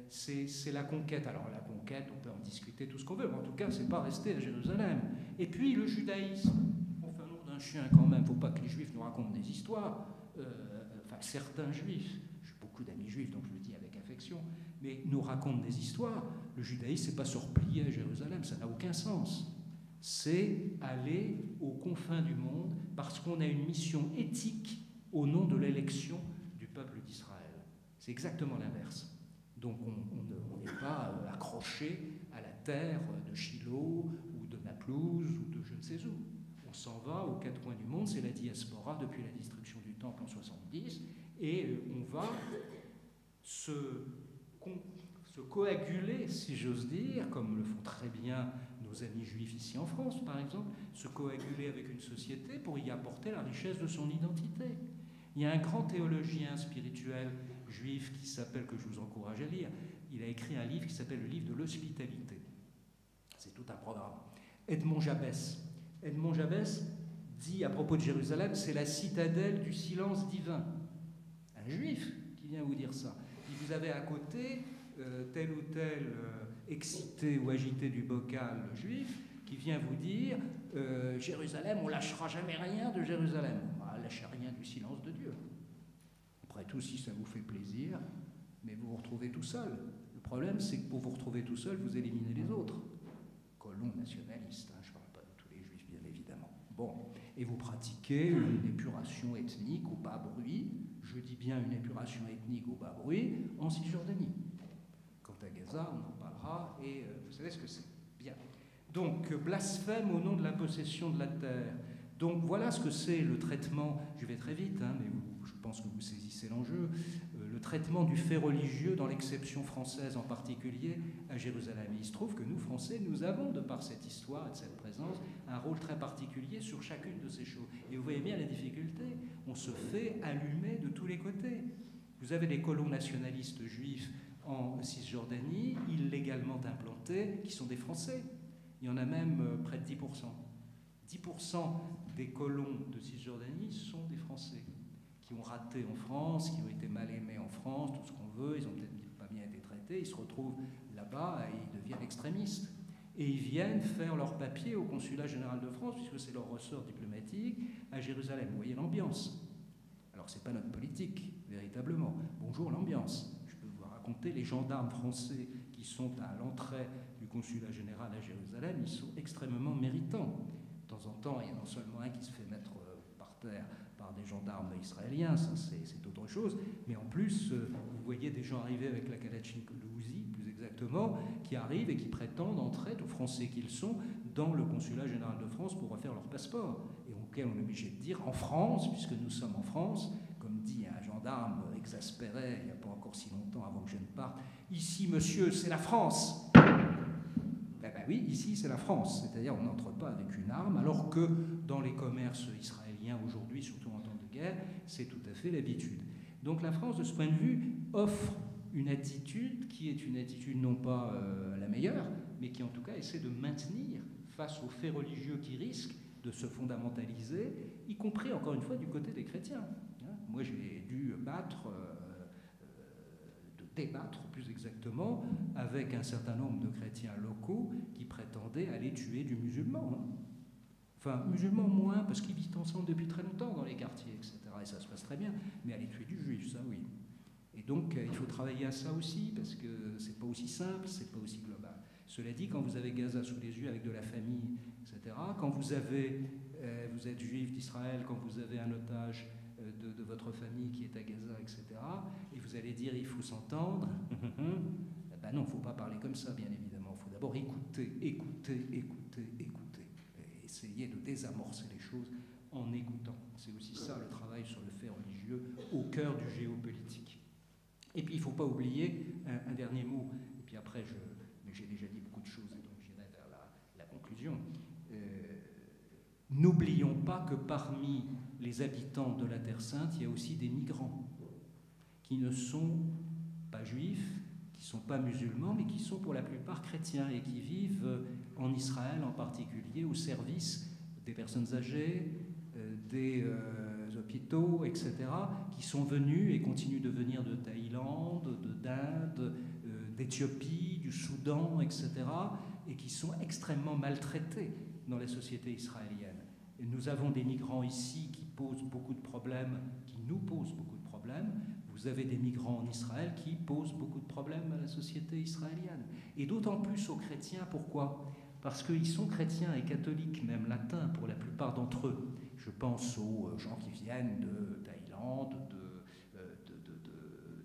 c'est la conquête. Alors la conquête, on peut en discuter tout ce qu'on veut, mais en tout cas, c'est pas rester à Jérusalem. Et puis le judaïsme, on fait un nom d'un chien quand même, il ne faut pas que les juifs nous racontent des histoires, enfin certains juifs, j'ai beaucoup d'amis juifs, donc je le dis avec affection, mais nous racontent des histoires. Le judaïsme, c'est pas se replier à Jérusalem, ça n'a aucun sens. C'est aller aux confins du monde parce qu'on a une mission éthique au nom de l'élection du peuple d'Israël. C'est exactement l'inverse. Donc on n'est pas accroché à la terre de Shiloh ou de Naplouse ou de je ne sais où. On s'en va aux 4 coins du monde, c'est la diaspora depuis la destruction du temple en 70, et on va se coaguler, si j'ose dire, comme le font très bien nos amis juifs ici en France, par exemple, se coaguler avec une société pour y apporter la richesse de son identité. Il y a un grand théologien spirituel juif qui s'appelle, que je vous encourage à lire, il a écrit un livre qui s'appelle le livre de l'hospitalité. C'est tout un programme. Edmond Jabès. Edmond Jabès dit à propos de Jérusalem, c'est la citadelle du silence divin. Un juif qui vient vous dire ça. Et vous avez à côté tel ou tel excité ou agité du bocal juif qui vient vous dire Jérusalem, on lâchera jamais rien de Jérusalem. lâchez rien du silence de Dieu. Après tout, si ça vous fait plaisir, mais vous vous retrouvez tout seul. Le problème, c'est que pour vous retrouver tout seul, vous éliminez les autres. Colons nationalistes, hein, je ne parle pas de tous les juifs, bien évidemment. Bon, et vous pratiquez une épuration ethnique au bas bruit, je dis bien une épuration ethnique au bas bruit, en Cisjordanie. Quant à Gaza, on en parlera, et vous savez ce que c'est. Bien. Donc, blasphème au nom de la possession de la terre. Donc, voilà ce que c'est le traitement, je vais très vite, hein, mais je pense que vous saisissez l'enjeu, le traitement du fait religieux dans l'exception française en particulier à Jérusalem. Il se trouve que nous, Français, nous avons, de par cette histoire et de cette présence, un rôle très particulier sur chacune de ces choses. Et vous voyez bien la difficulté, on se fait allumer de tous les côtés. Vous avez des colons nationalistes juifs en Cisjordanie, illégalement implantés, qui sont des Français. Il y en a même près de 10%. 10% des colons de Cisjordanie sont des Français, qui ont raté en France, qui ont été mal aimés en France, tout ce qu'on veut, ils n'ont peut-être pas bien été traités, ils se retrouvent là-bas et ils deviennent extrémistes. Et ils viennent faire leur papier au consulat général de France, puisque c'est leur ressort diplomatique, à Jérusalem. Vous voyez l'ambiance. Alors, ce n'est pas notre politique, véritablement. Bonjour l'ambiance. Je peux vous raconter, les gendarmes français qui sont à l'entrée du consulat général à Jérusalem, ils sont extrêmement méritants. De temps en temps, il y en a non seulement un qui se fait mettre par terre par des gendarmes israéliens, ça c'est autre chose, mais en plus, vous voyez des gens arriver avec la Kalachnikov, plus exactement, qui arrivent et qui prétendent entrer, tous Français qu'ils sont, dans le consulat général de France pour refaire leur passeport, et auquel on est obligé de dire en France, puisque nous sommes en France, comme dit un gendarme exaspéré il n'y a pas encore si longtemps avant que je ne parte, ici monsieur c'est la France. Ben oui, ici c'est la France, c'est-à-dire on n'entre pas avec une arme, alors que dans les commerces israéliens aujourd'hui, surtout en temps de guerre, c'est tout à fait l'habitude. Donc la France, de ce point de vue, offre une attitude qui est une attitude non pas la meilleure, mais qui en tout cas essaie de maintenir face aux faits religieux qui risquent de se fondamentaliser, y compris encore une fois du côté des chrétiens. Moi j'ai dû débattre plus exactement avec un certain nombre de chrétiens locaux qui prétendaient aller tuer du musulman. Enfin, musulmans moins, parce qu'ils vivent ensemble depuis très longtemps dans les quartiers, etc. Et ça se passe très bien, mais aller tuer du juif, ça oui. Et donc, il faut travailler à ça aussi, parce que c'est pas aussi simple, c'est pas aussi global. Cela dit, quand vous avez Gaza sous les yeux avec de la famille, etc., quand vous êtes juif d'Israël, quand vous avez un otage de votre famille qui est à Gaza, etc., et vous allez dire il faut s'entendre, ben non, il ne faut pas parler comme ça, bien évidemment. Il faut d'abord écouter, et essayer de désamorcer les choses en écoutant. C'est aussi ça le travail sur le fait religieux au cœur du géopolitique. Et puis il ne faut pas oublier un dernier mot, et puis après, mais j'ai déjà dit beaucoup de choses, et donc j'irai vers la conclusion. N'oublions pas que parmi les habitants de la Terre Sainte, il y a aussi des migrants qui ne sont pas juifs, qui ne sont pas musulmans, mais qui sont pour la plupart chrétiens et qui vivent en Israël en particulier au service des personnes âgées, des hôpitaux, etc., qui sont venus et continuent de venir de Thaïlande, d'Inde, d'Éthiopie, du Soudan, etc., et qui sont extrêmement maltraités dans la société israélienne. Et nous avons des migrants ici qui posent beaucoup de problèmes, qui nous posent beaucoup de problèmes. Vous avez des migrants en Israël qui posent beaucoup de problèmes à la société israélienne. Et d'autant plus aux chrétiens, pourquoi ? Parce qu'ils sont chrétiens et catholiques, même latins pour la plupart d'entre eux. Je pense aux gens qui viennent de Thaïlande,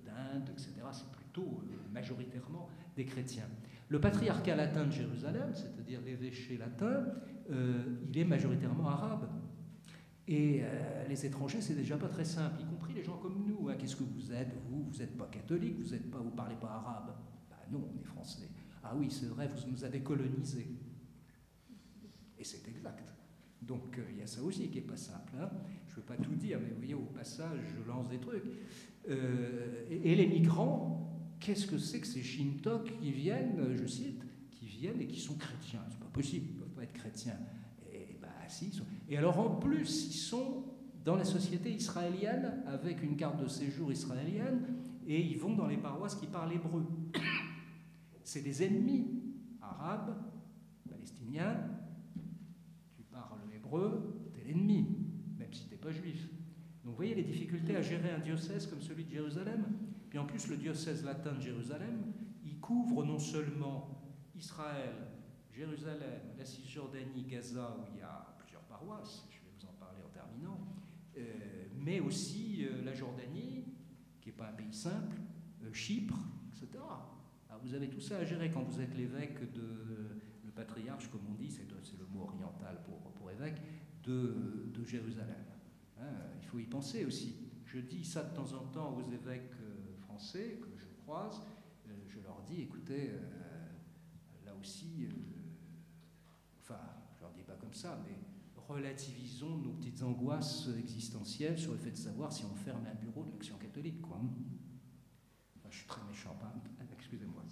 d'Inde, etc. C'est plutôt majoritairement des chrétiens. Le patriarcat latin de Jérusalem, c'est-à-dire l'évêché latin, il est majoritairement arabe. Et les étrangers, c'est déjà pas très simple, y compris les gens comme nous. Hein. Qu'est-ce que vous êtes, vous ? Vous n'êtes pas catholique, vous ne parlez pas arabe. Ben non, on est français. Ah oui, c'est vrai, vous nous avez colonisés. Et c'est exact. Donc il y a ça aussi qui n'est pas simple. Hein. Je ne veux pas tout dire, mais vous voyez, au passage, je lance des trucs. Et les migrants, qu'est-ce que c'est que ces Shintok qui viennent, je cite, qui viennent et qui sont chrétiens ? C'est pas possible, ils ne peuvent pas être chrétiens. Et ben si, ils sont... Et alors en plus, ils sont dans la société israélienne avec une carte de séjour israélienne et ils vont dans les paroisses qui parlent hébreu. C'est des ennemis arabes, palestiniens. Tu parles hébreu, t'es l'ennemi, même si t'es pas juif. Donc vous voyez les difficultés à gérer un diocèse comme celui de Jérusalem. Puis en plus, le diocèse latin de Jérusalem, il couvre non seulement Israël, Jérusalem, la Cisjordanie, Gaza, où il y a plusieurs paroisses, je vais vous en parler en terminant, mais aussi la Jordanie, qui n'est pas un pays simple, Chypre, etc. Alors vous avez tout ça à gérer quand vous êtes l'évêque le patriarche, comme on dit, c'est le mot oriental pour évêque, de Jérusalem. Hein, il faut y penser aussi. Je dis ça de temps en temps aux évêques français que je croise, je leur dis, écoutez, là aussi, enfin, je leur dis pas comme ça, mais relativisons nos petites angoisses existentielles sur le fait de savoir si on ferme un bureau de l'Action catholique, quoi. Enfin, je suis très méchant, hein, excusez-moi.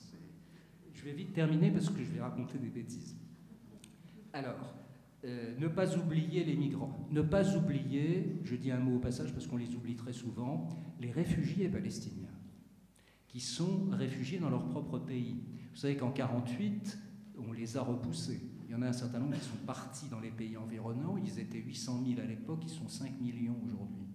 Je vais vite terminer parce que je vais raconter des bêtises. Alors, ne pas oublier les migrants. Ne pas oublier, je dis un mot au passage parce qu'on les oublie très souvent, les réfugiés palestiniens qui sont réfugiés dans leur propre pays. Vous savez qu'en 1948, on les a repoussés. Il y en a un certain nombre qui sont partis dans les pays environnants. Ils étaient 800 000 à l'époque, ils sont 5 millions aujourd'hui.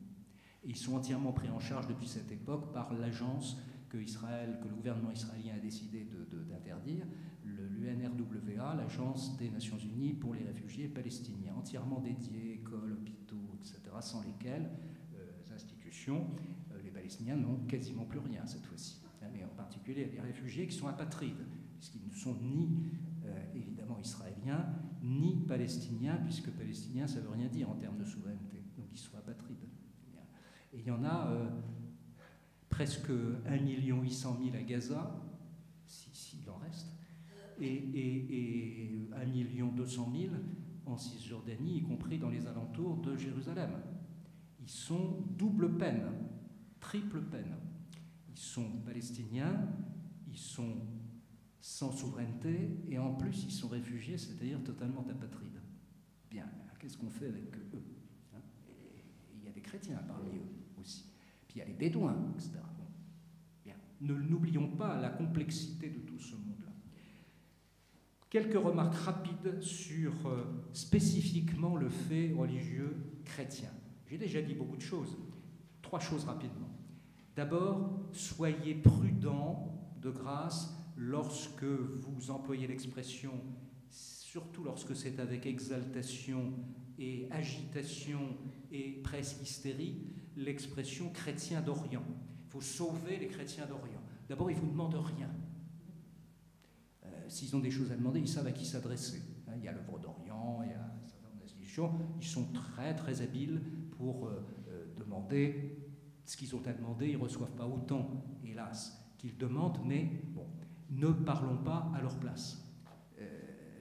Et ils sont entièrement pris en charge depuis cette époque par l'agence que le gouvernement israélien a décidé d'interdire, l'UNRWA, l'agence des Nations Unies pour les réfugiés palestiniens, entièrement dédiée, écoles, hôpitaux, etc., sans lesquelles institutions, les Palestiniens n'ont quasiment plus rien cette fois-ci. Mais en particulier les réfugiés qui sont apatrides, puisqu'ils ne sont ni évidemment israéliens, ni palestiniens, puisque palestinien ça ne veut rien dire en termes de souveraineté, donc ils sont apatrides. Et il y en a presque 1 800 000 à Gaza, s'il en reste, et 1 200 000 en Cisjordanie, y compris dans les alentours de Jérusalem. Ils sont double peine, triple peine. Ils sont palestiniens, ils sont sans souveraineté, et en plus ils sont réfugiés, c'est-à-dire totalement apatrides. Bien, qu'est-ce qu'on fait avec eux? Et il y a des chrétiens parmi eux aussi. Puis il y a les bédouins, etc. Bon. Bien. N'oublions pas la complexité de tout ce monde-là. Quelques remarques rapides sur spécifiquement le fait religieux chrétien. J'ai déjà dit beaucoup de choses. 3 choses rapidement. D'abord, soyez prudents, de grâce, lorsque vous employez l'expression, surtout lorsque c'est avec exaltation et agitation et presque hystérie, l'expression chrétien d'Orient. Il faut sauver les chrétiens d'Orient. D'abord, ils ne vous demandent rien. S'ils ont des choses à demander, ils savent à qui s'adresser. Il y a l'œuvre d'Orient, il y a un certain nombre d'institutions. Ils sont très, très habiles pour demander ce qu'ils ont à demander. Ils ne reçoivent pas autant, hélas, qu'ils demandent, mais bon, ne parlons pas à leur place.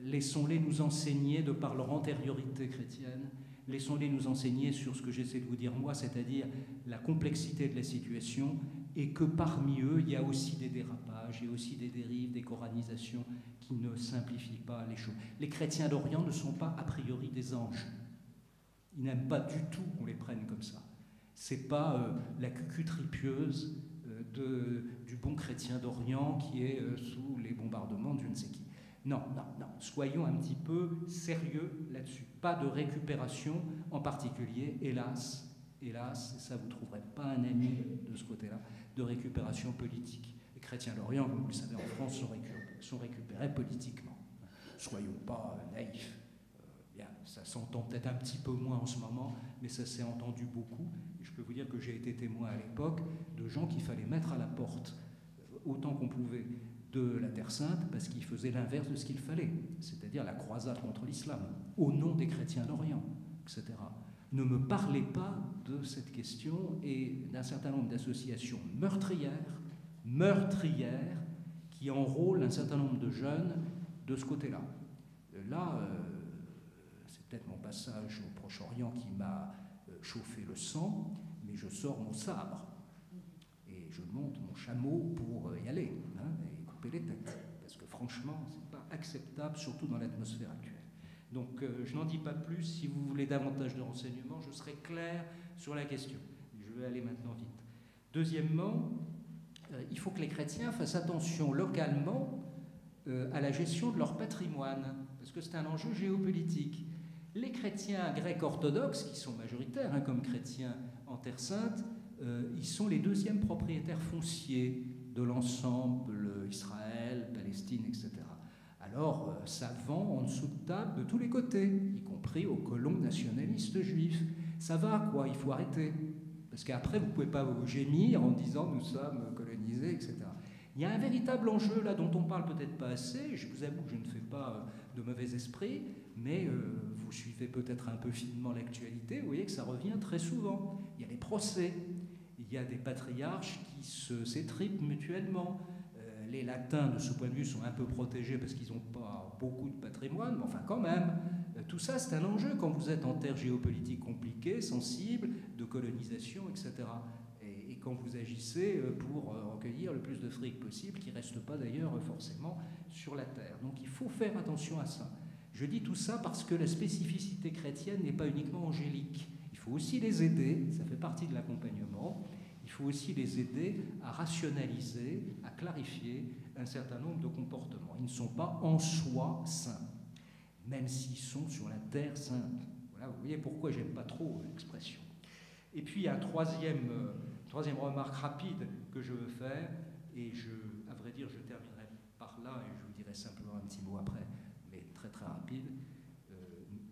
Laissons-les nous enseigner de par leur antériorité chrétienne. Laissons-les nous enseigner sur ce que j'essaie de vous dire moi, c'est-à-dire la complexité de la situation, et que parmi eux, il y a aussi des dérapages, il y a aussi des dérives, des coranisations qui ne simplifient pas les choses. Les chrétiens d'Orient ne sont pas a priori des anges. Ils n'aiment pas du tout qu'on les prenne comme ça. Ce n'est pas la cucuterie pieuse du bon chrétien d'Orient qui est sous les bombardements de je ne sais qui. Non, non, non. Soyons un petit peu sérieux là-dessus. Pas de récupération, en particulier, hélas, et ça vous ne trouverez pas un ami de ce côté-là, de récupération politique. Les chrétiens d'Orient, comme vous le savez, en France, sont récupérés politiquement. Soyons pas naïfs. Bien, ça s'entend peut-être un petit peu moins en ce moment, mais ça s'est entendu beaucoup. Et je peux vous dire que j'ai été témoin à l'époque de gens qu'il fallait mettre à la porte autant qu'on pouvait de la Terre Sainte, parce qu'ils faisaient l'inverse de ce qu'il fallait, c'est-à-dire la croisade contre l'islam, au nom des chrétiens d'Orient, etc. Ne me parlez pas de cette question et d'un certain nombre d'associations meurtrières, qui enrôlent un certain nombre de jeunes de ce côté-là. Là, c'est peut-être mon passage au Proche-Orient qui m'a chauffé le sang, mais je sors mon sabre et je monte mon chameau pour y aller, et couper les têtes, parce que franchement, c'est pas acceptable, surtout dans l'atmosphère actuelle. Donc, je n'en dis pas plus. Si vous voulez davantage de renseignements, je serai clair sur la question. Je vais aller maintenant vite. Deuxièmement, il faut que les chrétiens fassent attention localement à la gestion de leur patrimoine, parce que c'est un enjeu géopolitique. Les chrétiens grecs orthodoxes, qui sont majoritaires comme chrétiens en Terre Sainte, ils sont les deuxièmes propriétaires fonciers de l'ensemble Israël, Palestine, etc. Alors, ça vend en dessous de table de tous les côtés, y compris aux colons nationalistes juifs. Ça va, quoi, il faut arrêter. Parce qu'après, vous ne pouvez pas vous gémir en disant « nous sommes colonisés », etc. Il y a un véritable enjeu là dont on parle peut-être pas assez. Je vous avoue que je ne fais pas de mauvais esprit, mais vous suivez peut-être un peu finement l'actualité, vous voyez que ça revient très souvent. Il y a les procès, il y a des patriarches qui s'étripent mutuellement. Les latins, de ce point de vue, sont un peu protégés parce qu'ils n'ont pas beaucoup de patrimoine, mais enfin quand même, tout ça c'est un enjeu quand vous êtes en terre géopolitique compliquée, sensible, de colonisation, etc. Et quand vous agissez pour recueillir le plus de fric possible, qui ne reste pas d'ailleurs forcément sur la terre. Donc il faut faire attention à ça. Je dis tout ça parce que la spécificité chrétienne n'est pas uniquement angélique. Il faut aussi les aider, ça fait partie de l'accompagnement, il faut aussi les aider à rationaliser, à clarifier un certain nombre de comportements. Ils ne sont pas en soi saints, même s'ils sont sur la terre sainte. Voilà, vous voyez pourquoi j'aime pas trop l'expression. Et puis il y a une troisième remarque rapide que je veux faire, et à vrai dire, je terminerai par là, et je vous dirai simplement un petit mot après, mais très très rapide.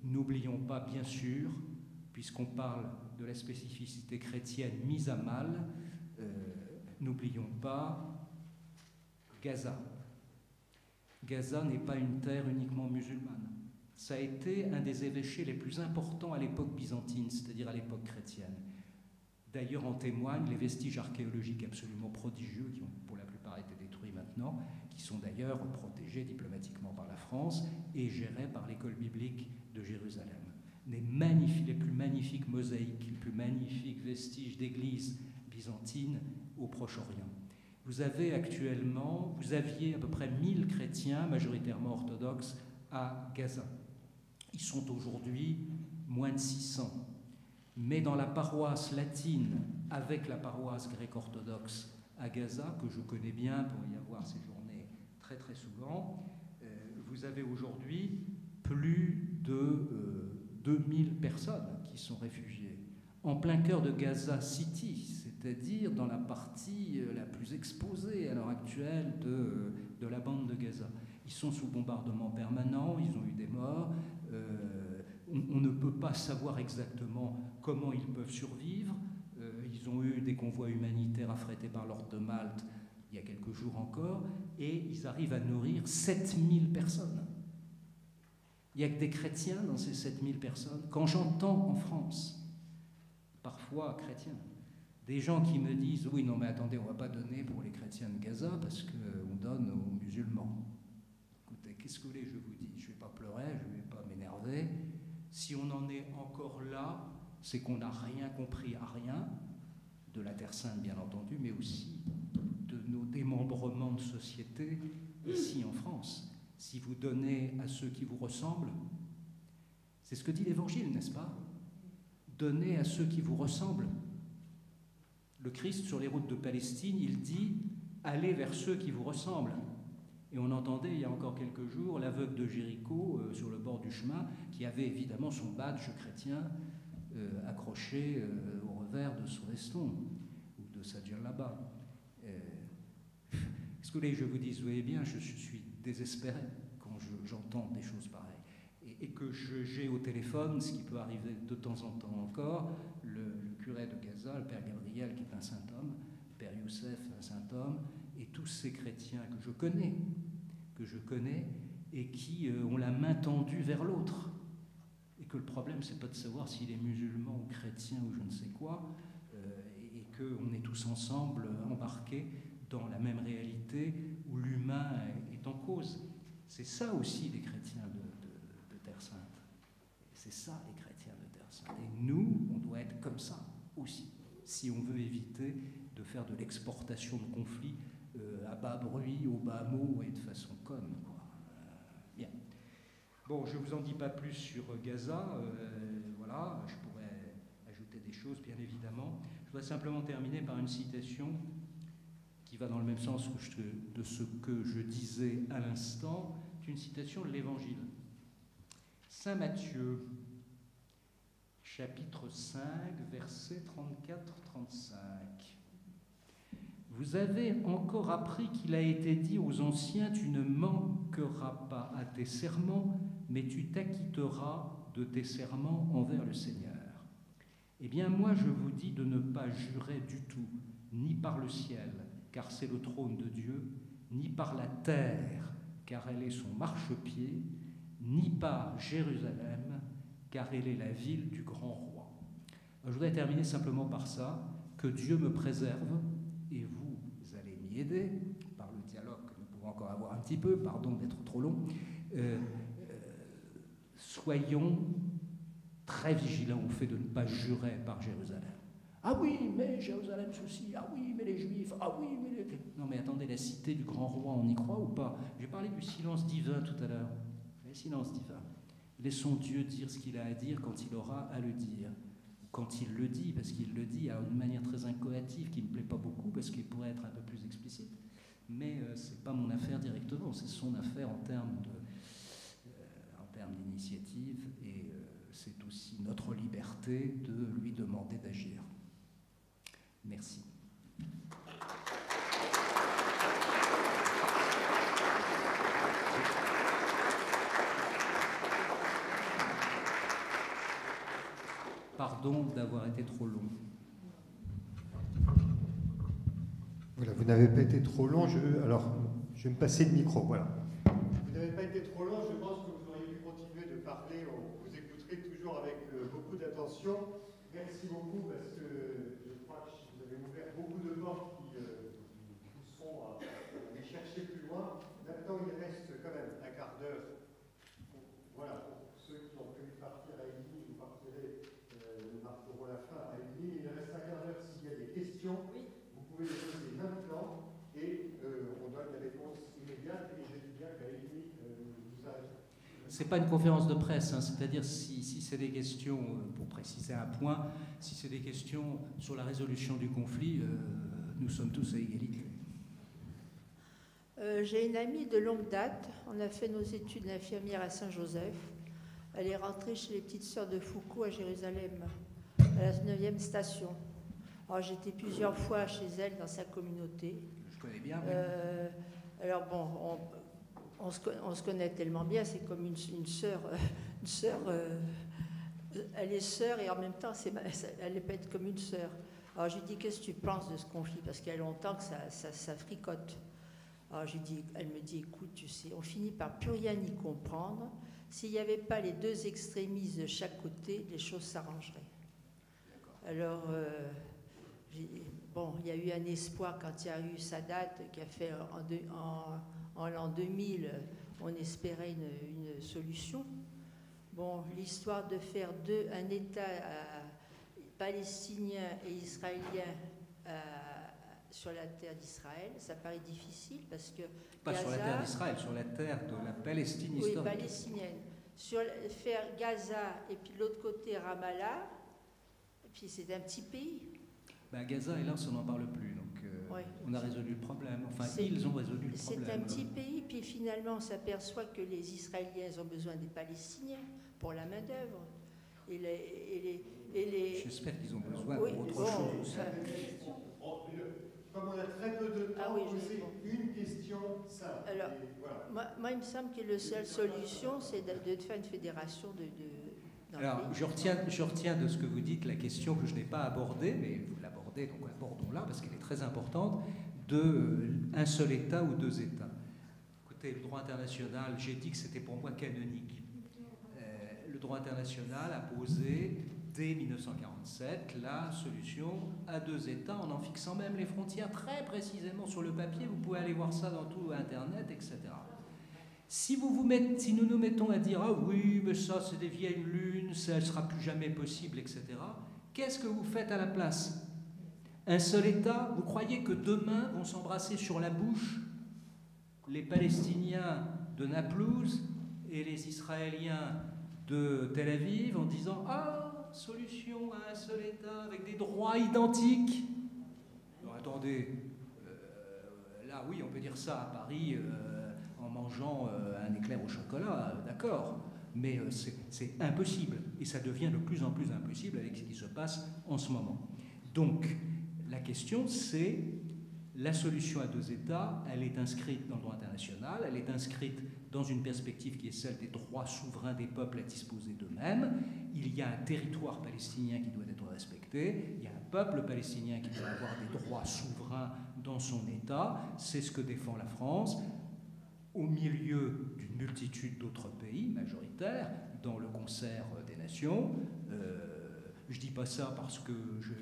N'oublions pas, bien sûr, puisqu'on parle de la spécificité chrétienne mise à mal, n'oublions pas Gaza. Gaza n'est pas une terre uniquement musulmane. Ça a été un des évêchés les plus importants à l'époque byzantine, c'est-à-dire à l'époque chrétienne. D'ailleurs, en témoignent les vestiges archéologiques absolument prodigieux, qui ont pour la plupart été détruits maintenant, qui sont d'ailleurs protégés diplomatiquement par la France et gérés par l'école biblique de Jérusalem. Les plus magnifiques mosaïques, les plus magnifiques vestiges d'églises byzantines au Proche-Orient. Vous aviez à peu près 1000 chrétiens, majoritairement orthodoxes, à Gaza. Ils sont aujourd'hui moins de 600. Mais dans la paroisse latine, avec la paroisse grecque-orthodoxe à Gaza, que je connais bien pour y avoir séjourné très très souvent, vous avez aujourd'hui plus de 2000 personnes qui sont réfugiées. En plein cœur de Gaza City, c'est-à-dire dans la partie la plus exposée à l'heure actuelle de la bande de Gaza. Ils sont sous bombardement permanent, ils ont eu des morts. On ne peut pas savoir exactement comment ils peuvent survivre. Ils ont eu des convois humanitaires affrétés par l'Ordre de Malte il y a quelques jours encore, et ils arrivent à nourrir 7000 personnes. Il n'y a que des chrétiens dans ces 7000 personnes. Quand j'entends en France, parfois chrétiens, des gens qui me disent « Oui, non mais attendez, on ne va pas donner pour les chrétiens de Gaza parce qu'on donne aux musulmans. » Écoutez, qu'est-ce que vous voulez que je vous dise? Je ne vais pas pleurer, je ne vais pas m'énerver. Si on en est encore là, c'est qu'on n'a rien compris à rien, de la Terre Sainte bien entendu, mais aussi de nos démembrements de société ici en France. Si vous donnez à ceux qui vous ressemblent, c'est ce que dit l'Évangile, n'est-ce pas? Donnez à ceux qui vous ressemblent. Le Christ, sur les routes de Palestine, il dit « Allez vers ceux qui vous ressemblent ». Et on entendait il y a encore quelques jours l'aveugle de Jéricho sur le bord du chemin, qui avait évidemment son badge chrétien accroché au revers de son veston ou de sa djellaba. Est-ce que vous voulez que je vous dise, vous voyez bien, je suis désespéré quand j'entends des choses pareilles. Et que j'ai au téléphone, ce qui peut arriver de temps en temps encore, le curé de Gaza, le père Gabriel, qui est un saint homme, le père Youssef, un saint homme, et tous ces chrétiens que je connais, et qui ont la main tendue vers l'autre. Et que le problème, c'est pas de savoir s'il est musulman ou chrétien ou je ne sais quoi, et qu'on est tous ensemble embarqués dans la même réalité où l'humain est en cause. C'est ça aussi les chrétiens de Terre Sainte. C'est ça les chrétiens de Terre Sainte. Et nous, on doit être comme ça aussi, si on veut éviter de faire de l'exportation de conflits à bas bruit, au bas mot et de façon conne, quoi. Bien. Bon, je ne vous en dis pas plus sur Gaza. Voilà, je pourrais ajouter des choses, bien évidemment. Je voudrais simplement terminer par une citation qui va dans le même sens de ce que je disais à l'instant. C'est une citation de l'Évangile. Saint Matthieu, chapitre 5, versets 34-35. Vous avez encore appris qu'il a été dit aux anciens, tu ne manqueras pas à tes serments, mais tu t'acquitteras de tes serments envers le Seigneur. Eh bien, moi, je vous dis de ne pas jurer du tout, ni par le ciel, car c'est le trône de Dieu, ni par la terre, car elle est son marchepied, ni par Jérusalem, car elle est la ville du grand roi. Je voudrais terminer simplement par ça, que Dieu me préserve, et vous allez m'y aider, par le dialogue que nous pouvons encore avoir un petit peu, pardon d'être trop long, soyons très vigilants au fait de ne pas jurer par Jérusalem. Ah oui, mais Jérusalem ceci, ah oui, mais les Juifs, ah oui, mais les... Non mais attendez, la cité du grand roi, on y croit ou pas? J'ai parlé du silence divin tout à l'heure. Le silence divin. Laissons Dieu dire ce qu'il a à dire quand il aura à le dire. Quand il le dit, parce qu'il le dit à une manière très incoative qui ne me plaît pas beaucoup, parce qu'il pourrait être un peu plus explicite. Mais ce n'est pas mon affaire directement, c'est son affaire en termes d'initiative, et c'est aussi notre liberté de lui demander d'agir. Merci. Pardon d'avoir été trop long. Voilà, vous n'avez pas été trop long. Alors, je vais me passer le micro. Voilà. Vous n'avez pas été trop long. Je pense que vous auriez pu continuer de parler. Vous écouterez toujours avec beaucoup d'attention. Merci beaucoup parce que je crois que vous avez ouvert beaucoup de portes qui vous pousseront à aller chercher plus loin. Maintenant, il reste quand même un quart d'heure. Voilà, pour ceux qui ont prévu de partir à Élie, vous partirez. Nous marquerons la fin à Élie. Il reste un quart d'heure s'il y a des questions. Oui. Vous pouvez les poser maintenant et on donne des réponses immédiates. Et je dis bien qu'à Élie, vous avez... Ce n'est pas une conférence de presse, hein, c'est-à-dire si c'est des questions, pour préciser un point, si c'est des questions sur la résolution du conflit, nous sommes tous à égalité. J'ai une amie de longue date. On a fait nos études d'infirmière à Saint-Joseph. Elle est rentrée chez les petites sœurs de Foucault à Jérusalem, à la 9e station. Alors j'étais plusieurs fois chez elle dans sa communauté. Je connais bien. Oui. Alors bon, on se connaît tellement bien, c'est comme une sœur. Elle est sœur et en même temps, elle n'est pas être comme une sœur. Alors je lui dis, qu'est-ce que tu penses de ce conflit? Parce qu'il y a longtemps que ça fricote. Alors elle me dit, écoute, tu sais, on finit par plus rien y comprendre. S'il n'y avait pas les deux extrémistes de chaque côté, les choses s'arrangeraient. Alors, bon, il y a eu un espoir quand il y a eu Sadat qui a fait en l'an 2000, on espérait une solution. Bon, l'histoire de faire un État palestinien et israélien sur la terre d'Israël, ça paraît difficile parce que... Pas Gaza, sur la terre d'Israël, sur la terre de la Palestine historique. Oui, palestinienne. Faire Gaza et puis de l'autre côté Ramallah, et puis c'est un petit pays. Ben, Gaza, hélas, on n'en parle plus, donc oui, on a résolu le problème. Enfin, ils ont résolu le problème. C'est un petit pays, puis finalement on s'aperçoit que les Israéliens ont besoin des Palestiniens pour la main-d'œuvre. J'espère qu'ils ont besoin d'autre chose. Comme on a très peu de temps, poser une question simple. Alors, voilà. moi, il me semble que la seule solution, c'est de faire une fédération Alors, je retiens de ce que vous dites la question que je n'ai pas abordée, mais vous l'abordez, donc abordons-la, parce qu'elle est très importante, de un seul État ou deux États. Écoutez, le droit international, j'ai dit que c'était pour moi canonique. Le droit international a posé, dès 1947, la solution à deux États, en fixant même les frontières très précisément sur le papier. Vous pouvez aller voir ça dans tout Internet, etc. Si nous nous mettons à dire « Ah oui, mais ça, c'est des vieilles lunes, ça ne sera plus jamais possible, etc. » Qu'est-ce que vous faites à la place? Un seul État? Vous croyez que demain vont s'embrasser sur la bouche les Palestiniens de Naplouse et les Israéliens de Tel Aviv en disant « Ah, solution à un seul État avec des droits identiques ». Non, attendez, là oui, on peut dire ça à Paris en mangeant un éclair au chocolat, d'accord. Mais c'est impossible, et ça devient de plus en plus impossible avec ce qui se passe en ce moment. Donc, la question, c'est la solution à deux États, elle est inscrite dans le droit international, elle est inscrite dans une perspective qui est celle des droits souverains des peuples à disposer d'eux-mêmes. Il y a un territoire palestinien qui doit être respecté, il y a un peuple palestinien qui doit avoir des droits souverains dans son État, c'est ce que défend la France, au milieu d'une multitude d'autres pays majoritaires, dans le concert des nations. Je ne dis pas ça parce que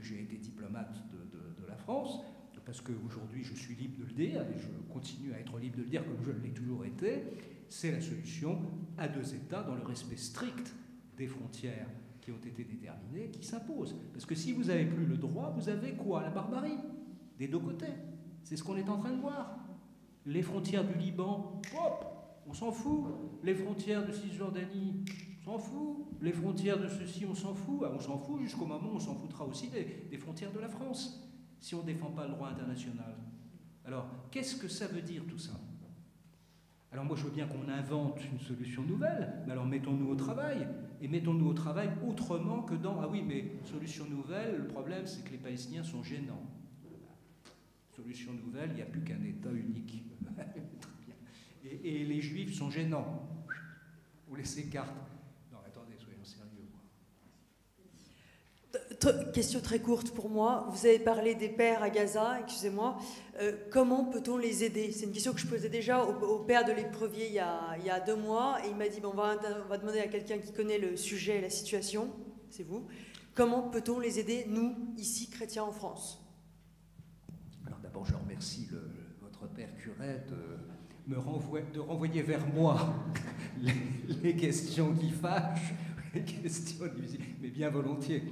j'ai été diplomate de la France, parce qu'aujourd'hui je suis libre de le dire, et je continue à être libre de le dire comme je l'ai toujours été. C'est la solution à deux États dans le respect strict des frontières qui ont été déterminées, qui s'impose. Parce que si vous n'avez plus le droit, vous avez quoi? La barbarie, des deux côtés. C'est ce qu'on est en train de voir. Les frontières du Liban, hop, on s'en fout. Les frontières de Cisjordanie, on s'en fout. Les frontières de ceci, on s'en fout. Ah, on s'en fout jusqu'au moment où on s'en foutra aussi des frontières de la France, si on ne défend pas le droit international. Alors, qu'est-ce que ça veut dire tout ça? Alors moi, je veux bien qu'on invente une solution nouvelle, mais alors mettons-nous au travail, et mettons-nous au travail autrement que dans « Ah oui, mais solution nouvelle, le problème, c'est que les Palestiniens sont gênants. » Solution nouvelle, il n'y a plus qu'un État unique. Très bien. Et les Juifs sont gênants. Vous laissez carte. Non, attendez, soyons sérieux. Question très courte pour moi. Vous avez parlé des pères à Gaza, excusez-moi. Comment peut-on les aider? C'est une question que je posais déjà au père de l'épreuvier il y a 2 mois. Et il m'a dit, bon, on va demander à quelqu'un qui connaît le sujet et la situation. C'est vous. Comment peut-on les aider, nous, ici, chrétiens en France? Alors d'abord, je remercie votre père curé de renvoyer vers moi les questions qui fâchent, les questions difficiles, mais bien volontiers.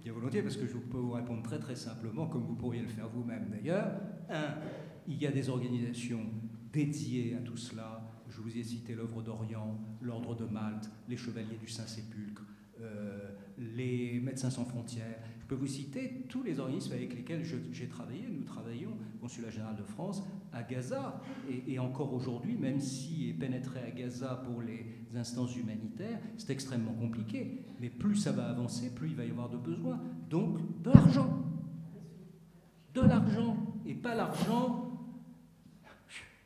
Bien volontiers, parce que je peux vous répondre très très simplement, comme vous pourriez le faire vous-même d'ailleurs. Il y a des organisations dédiées à tout cela. Je vous ai cité l'Œuvre d'Orient, l'Ordre de Malte, les Chevaliers du Saint-Sépulcre, les Médecins sans frontières. Je peux vous citer tous les organismes avec lesquels j'ai travaillé. Nous travaillons, Consulat général de France, à Gaza. Et encore aujourd'hui, même si pénétrer à Gaza pour les instances humanitaires, c'est extrêmement compliqué. Mais plus ça va avancer, plus il va y avoir de besoins. Donc, de l'argent. De l'argent. Et pas l'argent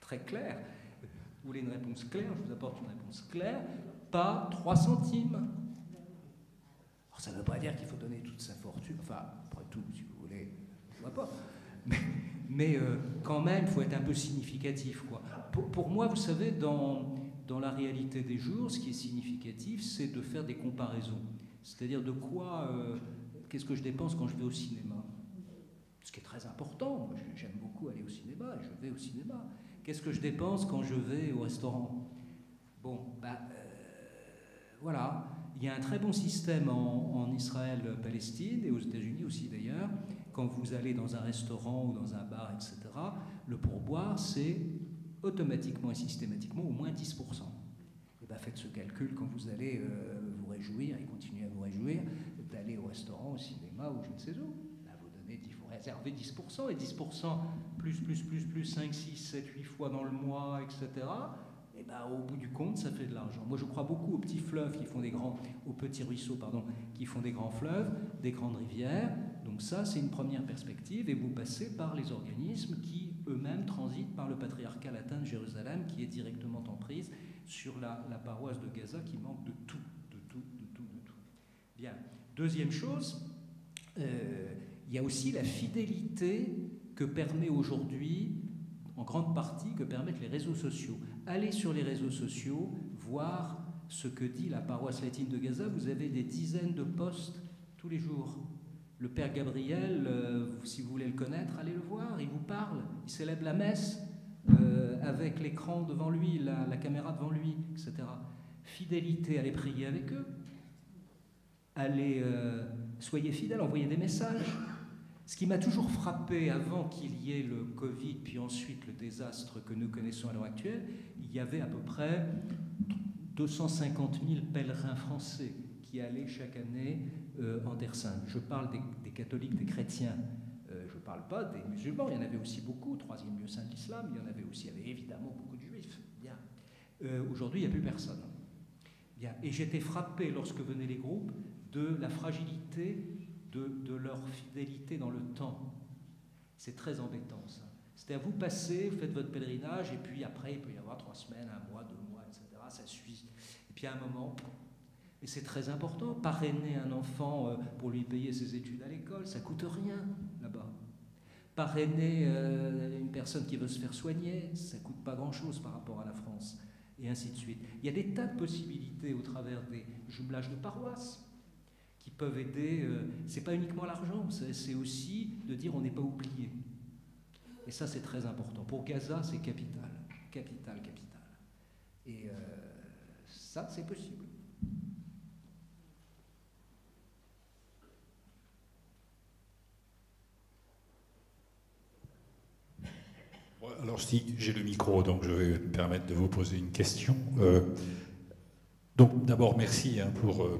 très clair. Vous voulez une réponse claire? Je vous apporte une réponse claire. Pas 3 centimes. Alors, ça ne veut pas dire qu'il faut donner toute sa fortune. Enfin, après tout, si vous voulez, je ne vois pas. Mais quand même, il faut être un peu significatif, quoi. Pour moi, vous savez, dans la réalité des jours, ce qui est significatif, c'est de faire des comparaisons. C'est-à-dire de quoi, qu'est-ce que je dépense quand je vais au cinéma? Ce qui est très important. Moi, j'aime beaucoup aller au cinéma, et je vais au cinéma. Qu'est-ce que je dépense quand je vais au restaurant? Bon, voilà. Il y a un très bon système en Israël-Palestine, et aux États-Unis aussi d'ailleurs. Quand vous allez dans un restaurant ou dans un bar, etc., le pourboire, c'est automatiquement et systématiquement au moins 10%. Et bien faites ce calcul quand vous allez vous réjouir, et continuer à vous réjouir, d'aller au restaurant, au cinéma ou je ne sais où. Là, il faut réserver 10%, et 10% plus 5, 6, 7, 8 fois dans le mois, etc., et ben, au bout du compte, ça fait de l'argent. Moi, je crois beaucoup aux petits fleuves qui font des grands, aux petits ruisseaux, pardon, qui font des grands fleuves, des grandes rivières. Donc ça, c'est une première perspective. Et vous passez par les organismes qui, eux-mêmes, transitent par le patriarcat latin de Jérusalem, qui est directement en prise sur la paroisse de Gaza, qui manque de tout. Bien. Deuxième chose, il y a aussi la fidélité que permet aujourd'hui, en grande partie, que permettent les réseaux sociaux. Allez sur les réseaux sociaux, voir ce que dit la paroisse latine de Gaza. Vous avez des dizaines de posts tous les jours. Le père Gabriel, si vous voulez le connaître, allez le voir, il vous parle, il célèbre la messe avec l'écran devant lui, la caméra devant lui, etc. Fidélité, allez prier avec eux. Allez, soyez fidèles, envoyez des messages. Ce qui m'a toujours frappé avant qu'il y ait le Covid, puis ensuite le désastre que nous connaissons à l'heure actuelle, il y avait à peu près 250 000 pèlerins français qui allaient chaque année en Terre Sainte. Je parle des catholiques, des chrétiens. Je ne parle pas des musulmans, il y en avait aussi beaucoup, 3e lieu saint de l'islam, il y avait évidemment beaucoup de juifs. Bien. Aujourd'hui, il n'y a plus personne. Bien. Et j'étais frappé, lorsque venaient les groupes, de la fragilité de leur fidélité dans le temps. C'est très embêtant, ça. C'est-à-dire, vous passez, vous faites votre pèlerinage, et puis après, il peut y avoir 3 semaines, 1 mois, 2 mois, etc. Ça suit. Et puis à un moment, et c'est très important, parrainer un enfant pour lui payer ses études à l'école, ça ne coûte rien là-bas. Parrainer une personne qui veut se faire soigner, ça ne coûte pas grand-chose par rapport à la France, et ainsi de suite. Il y a des tas de possibilités au travers des jumelages de paroisses qui peuvent aider. C'est pas uniquement l'argent, c'est aussi de dire on n'est pas oublié. Et ça, c'est très important. Pour Gaza, c'est capital. Capital, capital. Et ça, c'est possible. Alors, si j'ai le micro, donc je vais me permettre de vous poser une question. Donc, d'abord, merci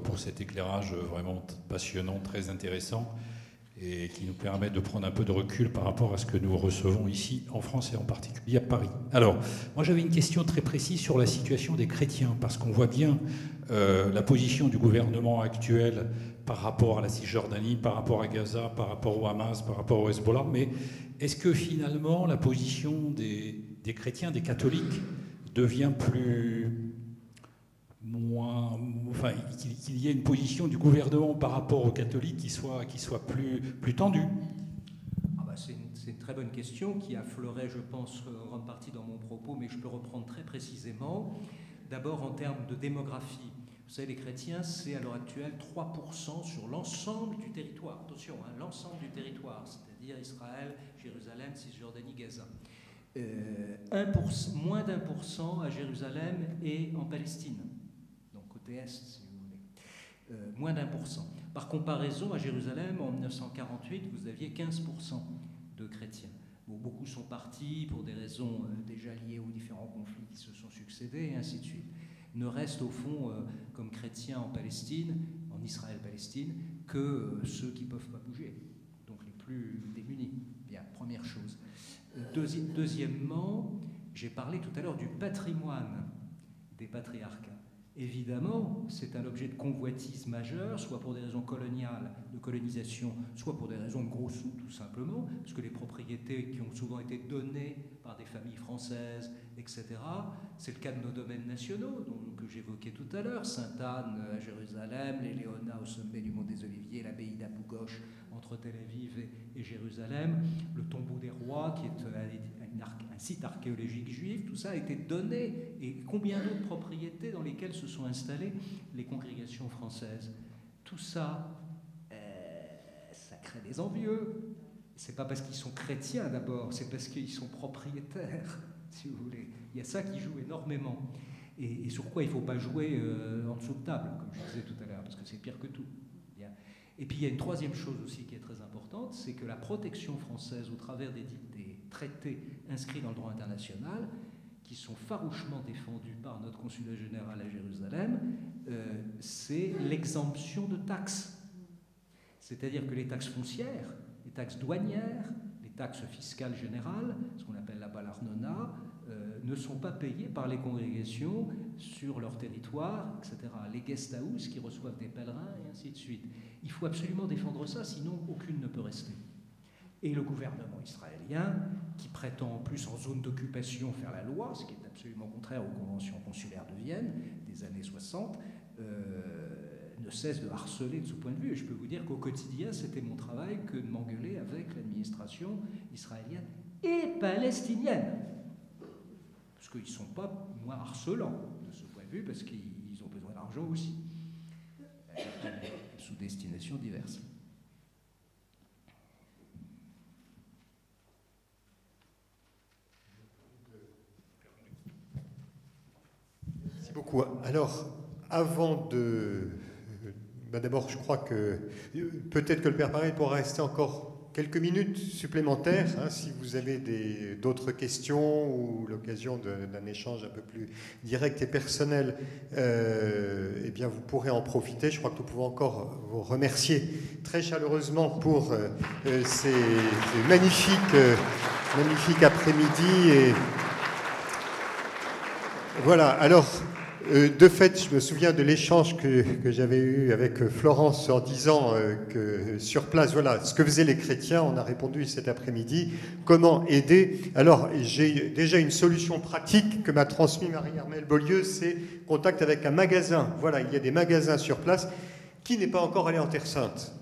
pour cet éclairage vraiment passionnant, très intéressant, et qui nous permet de prendre un peu de recul par rapport à ce que nous recevons ici en France et en particulier à Paris. Alors, moi j'avais une question très précise sur la situation des chrétiens, parce qu'on voit bien la position du gouvernement actuel par rapport à la Cisjordanie, par rapport à Gaza, par rapport au Hamas, par rapport au Hezbollah, mais est-ce que finalement la position des chrétiens, des catholiques, devient enfin, qu'il y ait une position du gouvernement par rapport aux catholiques qui soit plus tendue? C'est une très bonne question qui affleurait, je pense, en grande partie dans mon propos, mais je peux reprendre très précisément. D'abord, en termes de démographie. Vous savez, les chrétiens, c'est à l'heure actuelle 3% sur l'ensemble du territoire. Attention, hein, l'ensemble du territoire, c'est-à-dire Israël, Jérusalem, Cisjordanie, Gaza. Moins d'1% à Jérusalem et en Palestine. Est, si vous voulez. Moins d'1%. Par comparaison, à Jérusalem, en 1948, vous aviez 15% de chrétiens. Bon, beaucoup sont partis pour des raisons déjà liées aux différents conflits qui se sont succédés, et ainsi de suite. Il ne reste au fond, comme chrétiens en Palestine, en Israël-Palestine, que ceux qui ne peuvent pas bouger, donc les plus démunis. Bien, première chose. Deuxièmement, j'ai parlé tout à l'heure du patrimoine des patriarcats. Évidemment, c'est un objet de convoitise majeur, soit pour des raisons coloniales, de colonisation, soit pour des raisons de gros sous, tout simplement, parce que les propriétés qui ont souvent été données par des familles françaises, etc., c'est le cas de nos domaines nationaux, que j'évoquais tout à l'heure, Sainte-Anne à Jérusalem, les Léonats au sommet du Mont des Oliviers, l'abbaye d'Abou Ghosh entre Tel Aviv et Jérusalem, le tombeau des rois, qui est un site archéologique juif, tout ça a été donné, et combien d'autres propriétés dans lesquelles se sont installées les congrégations françaises. Tout ça, ça crée des envieux. C'est pas parce qu'ils sont chrétiens d'abord, c'est parce qu'ils sont propriétaires, si vous voulez. Il y a ça qui joue énormément. Et sur quoi il ne faut pas jouer en dessous de table, comme je disais tout à l'heure, parce que c'est pire que tout. Bien. Et puis il y a une troisième chose aussi qui est très importante, c'est que la protection française au travers des traités inscrits dans le droit international, qui sont farouchement défendus par notre consulat général à Jérusalem, c'est l'exemption de taxes. C'est-à-dire que les taxes foncières, les taxes douanières, les taxes fiscales générales, ce qu'on appelle là-bas l'Arnona, ne sont pas payées par les congrégations sur leur territoire, etc. Les guest house qui reçoivent des pèlerins, et ainsi de suite. Il faut absolument défendre ça, sinon aucune ne peut rester. Et le gouvernement israélien, qui prétend en plus en zone d'occupation faire la loi, ce qui est absolument contraire aux conventions consulaires de Vienne des années 60, ne cesse de harceler de ce point de vue. Et je peux vous dire qu'au quotidien, c'était mon travail que de m'engueuler avec l'administration israélienne et palestinienne. Parce qu'ils ne sont pas moins harcelants de ce point de vue, parce qu'ils ont besoin d'argent aussi, sous destinations diverses. Merci beaucoup. Alors, avant de... d'abord, je crois que peut-être que le Père Pareil pourra rester encore quelques minutes supplémentaires, hein, si vous avez d'autres questions ou l'occasion d'un échange un peu plus direct et personnel, eh bien vous pourrez en profiter. Je crois que nous pouvons encore vous remercier très chaleureusement pour ces magnifiques après-midi. Et voilà, alors De fait, je me souviens de l'échange que j'avais eu avec Florence en disant que sur place, voilà, ce que faisaient les chrétiens, on a répondu cet après-midi, comment aider. Alors, j'ai déjà une solution pratique que m'a transmis Marie-Armelle Beaulieu, c'est contact avec un magasin. Voilà, il y a des magasins sur place. Qui n'est pas encore allé en Terre Sainte?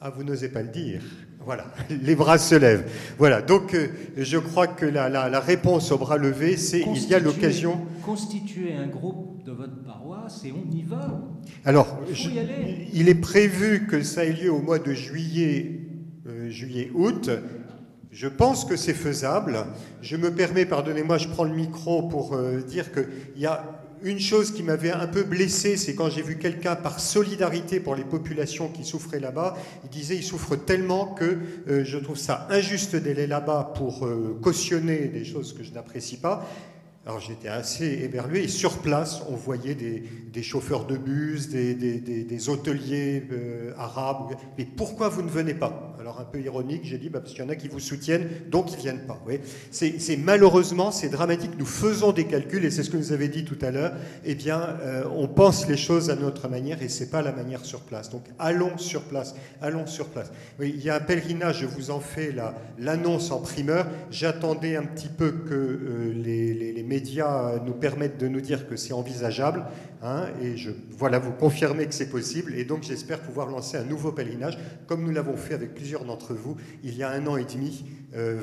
Ah, vous n'osez pas le dire. Voilà, les bras se lèvent. Voilà, donc je crois que la réponse au bras levé, c'est il y a l'occasion... Constituer un groupe de votre paroisse et on y va. Alors, y aller. Il est prévu que ça ait lieu au mois de juillet, août. Je pense que c'est faisable. Je me permets, pardonnez-moi, je prends le micro pour dire qu'il y a... Une chose qui m'avait un peu blessé, c'est quand j'ai vu quelqu'un, par solidarité pour les populations qui souffraient là-bas, il disait ils souffrent tellement que je trouve ça injuste d'aller là-bas pour cautionner des choses que je n'apprécie pas. Alors j'étais assez éberlué, et sur place, on voyait des chauffeurs de bus, des hôteliers arabes. Mais pourquoi vous ne venez pas? Alors un peu ironique, j'ai dit, parce qu'il y en a qui vous soutiennent, donc ils ne viennent pas. Oui. Malheureusement, c'est dramatique. Nous faisons des calculs, et c'est ce que vous avez dit tout à l'heure. Eh bien, on pense les choses à notre manière, et ce n'est pas la manière sur place. Donc allons sur place, allons sur place. Oui, il y a un pèlerinage, je vous en fais l'annonce en primeur. J'attendais un petit peu que les médias nous permettent de nous dire que c'est envisageable, hein, et voilà, vous confirmez que c'est possible, et donc j'espère pouvoir lancer un nouveau pèlerinage, comme nous l'avons fait avec plusieurs d'entre vous il y a 1 an et demi.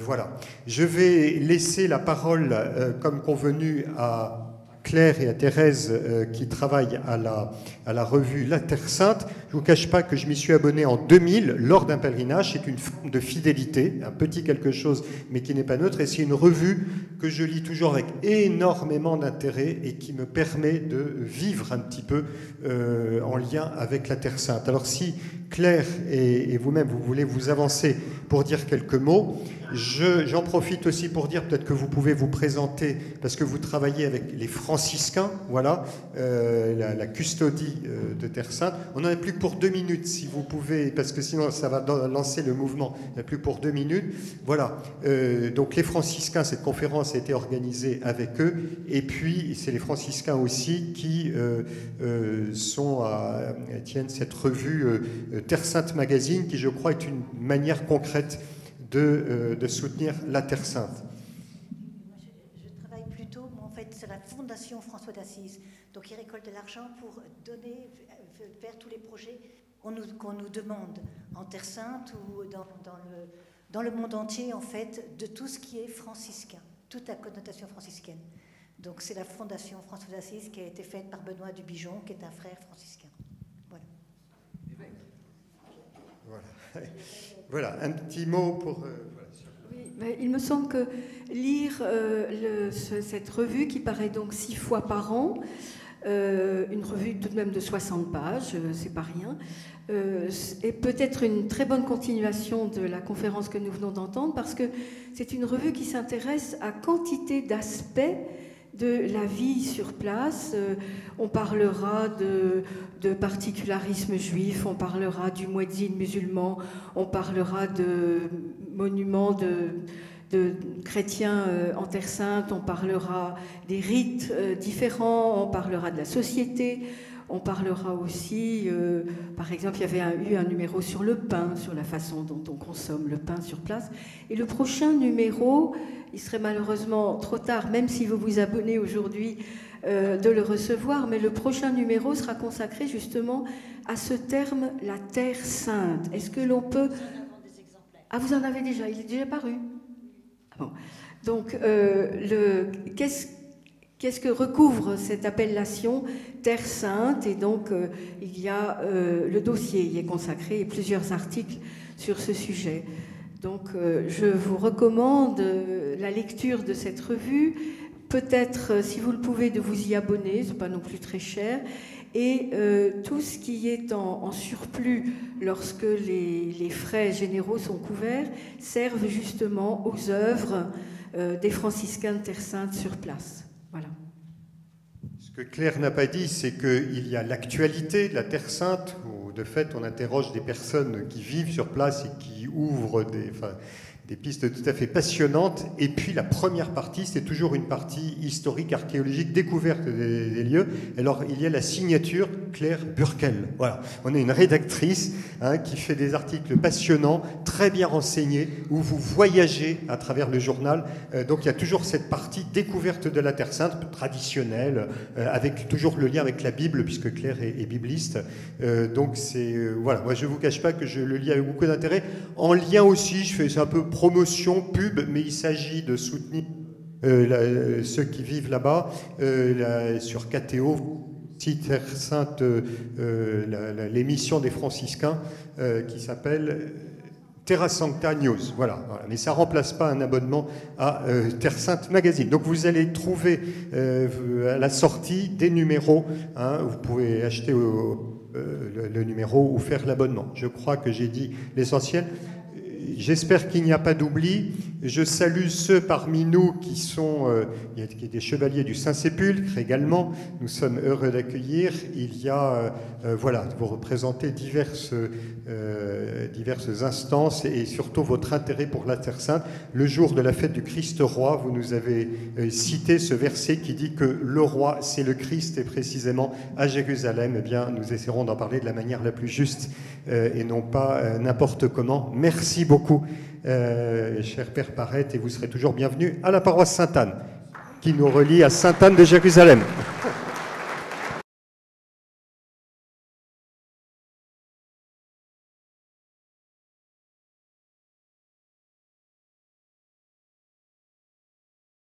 Voilà. Je vais laisser la parole, comme convenu, à Claire et à Thérèse qui travaillent à la revue La Terre Sainte. Je ne vous cache pas que je m'y suis abonné en 2000 lors d'un pèlerinage. C'est une forme de fidélité, un petit quelque chose, mais qui n'est pas neutre. Et c'est une revue que je lis toujours avec énormément d'intérêt et qui me permet de vivre un petit peu en lien avec la Terre Sainte. Alors si Claire et vous-même, vous voulez vous avancer pour dire quelques mots, j'en profite aussi pour dire, peut-être que vous pouvez vous présenter, parce que vous travaillez avec les franciscains, voilà, la custodie de Terre Sainte. On n'en a plus que pour 2 minutes, si vous pouvez, parce que sinon ça va lancer le mouvement. Il n'y a plus pour 2 minutes. Voilà. Donc les franciscains, cette conférence a été organisée avec eux, et puis c'est les franciscains aussi qui tiennent cette revue Terre Sainte Magazine, qui je crois est une manière concrète de soutenir la Terre Sainte. Je travaille plutôt, mais en fait, c'est la Fondation François d'Assise. Donc, ils récoltent de l'argent pour donner vers tous les projets qu'on nous demande en Terre Sainte ou dans le monde entier, en fait, de tout ce qui est franciscain, toute la connotation franciscaine. Donc, c'est la Fondation François d'Assise qui a été faite par Benoît Dubigeon, qui est un frère franciscain. Voilà. Voilà. Voilà, un petit mot pour... Oui, mais il me semble que lire cette revue, qui paraît donc 6 fois par an, une revue tout de même de 60 pages, c'est pas rien, est peut-être une très bonne continuation de la conférence que nous venons d'entendre, parce que c'est une revue qui s'intéresse à quantité d'aspects de la vie sur place. On parlera de particularisme juif, on parlera du muezzin musulman, on parlera de monuments de chrétiens en Terre Sainte, on parlera des rites différents, on parlera de la société, on parlera aussi, par exemple, il y avait eu un numéro sur le pain, sur la façon dont on consomme le pain sur place. Et le prochain numéro, il serait malheureusement trop tard, même si vous vous abonnez aujourd'hui, de le recevoir, mais le prochain numéro sera consacré justement à ce terme, la Terre Sainte. Est-ce que l'on peut... Ah, vous en avez déjà? Il est déjà paru? Bon. Donc, qu'est-ce que recouvre cette appellation Terre Sainte? Et donc, il y a le dossier y est consacré et plusieurs articles sur ce sujet. Donc, je vous recommande la lecture de cette revue. Peut-être, si vous le pouvez, de vous y abonner, ce n'est pas non plus très cher. Et tout ce qui est en surplus lorsque les frais généraux sont couverts servent justement aux œuvres des franciscains de Terre Sainte sur place. Voilà. Ce que Claire n'a pas dit, c'est qu'il y a l'actualité de la Terre Sainte, où de fait on interroge des personnes qui vivent sur place et qui ouvrent des pistes tout à fait passionnantes. Et puis la première partie, c'est toujours une partie historique, archéologique, découverte des lieux. Alors il y a la signature Claire Burkel. Voilà, on est une rédactrice qui fait des articles passionnants, très bien renseignés, où vous voyagez à travers le journal. Donc il y a toujours cette partie découverte de la Terre Sainte, traditionnelle, avec toujours le lien avec la Bible, puisque Claire est bibliste. Donc c'est voilà, moi je ne vous cache pas que je le lis avec beaucoup d'intérêt. En lien aussi, je fais un peu promotion, pub, mais il s'agit de soutenir ceux qui vivent là-bas sur KTO, site Terre Sainte, l'émission des franciscains qui s'appelle Terra Sancta News. Voilà. Mais ça ne remplace pas un abonnement à Terre Sainte Magazine. Donc vous allez trouver à la sortie des numéros. Vous pouvez acheter le numéro ou faire l'abonnement. Je crois que j'ai dit l'essentiel. J'espère qu'il n'y a pas d'oubli. Je salue ceux parmi nous qui sont il y a des chevaliers du Saint-Sépulcre également. Nous sommes heureux d'accueillir. Il y a, voilà, vous représentez diverses instances et surtout votre intérêt pour la Terre Sainte. Le jour de la fête du Christ roi, vous nous avez cité ce verset qui dit que le roi, c'est le Christ, et précisément à Jérusalem, eh bien, nous essaierons d'en parler de la manière la plus juste et non pas n'importe comment. Merci beaucoup, cher Père Parette, et vous serez toujours bienvenu à la paroisse Sainte-Anne, qui nous relie à Sainte-Anne de Jérusalem.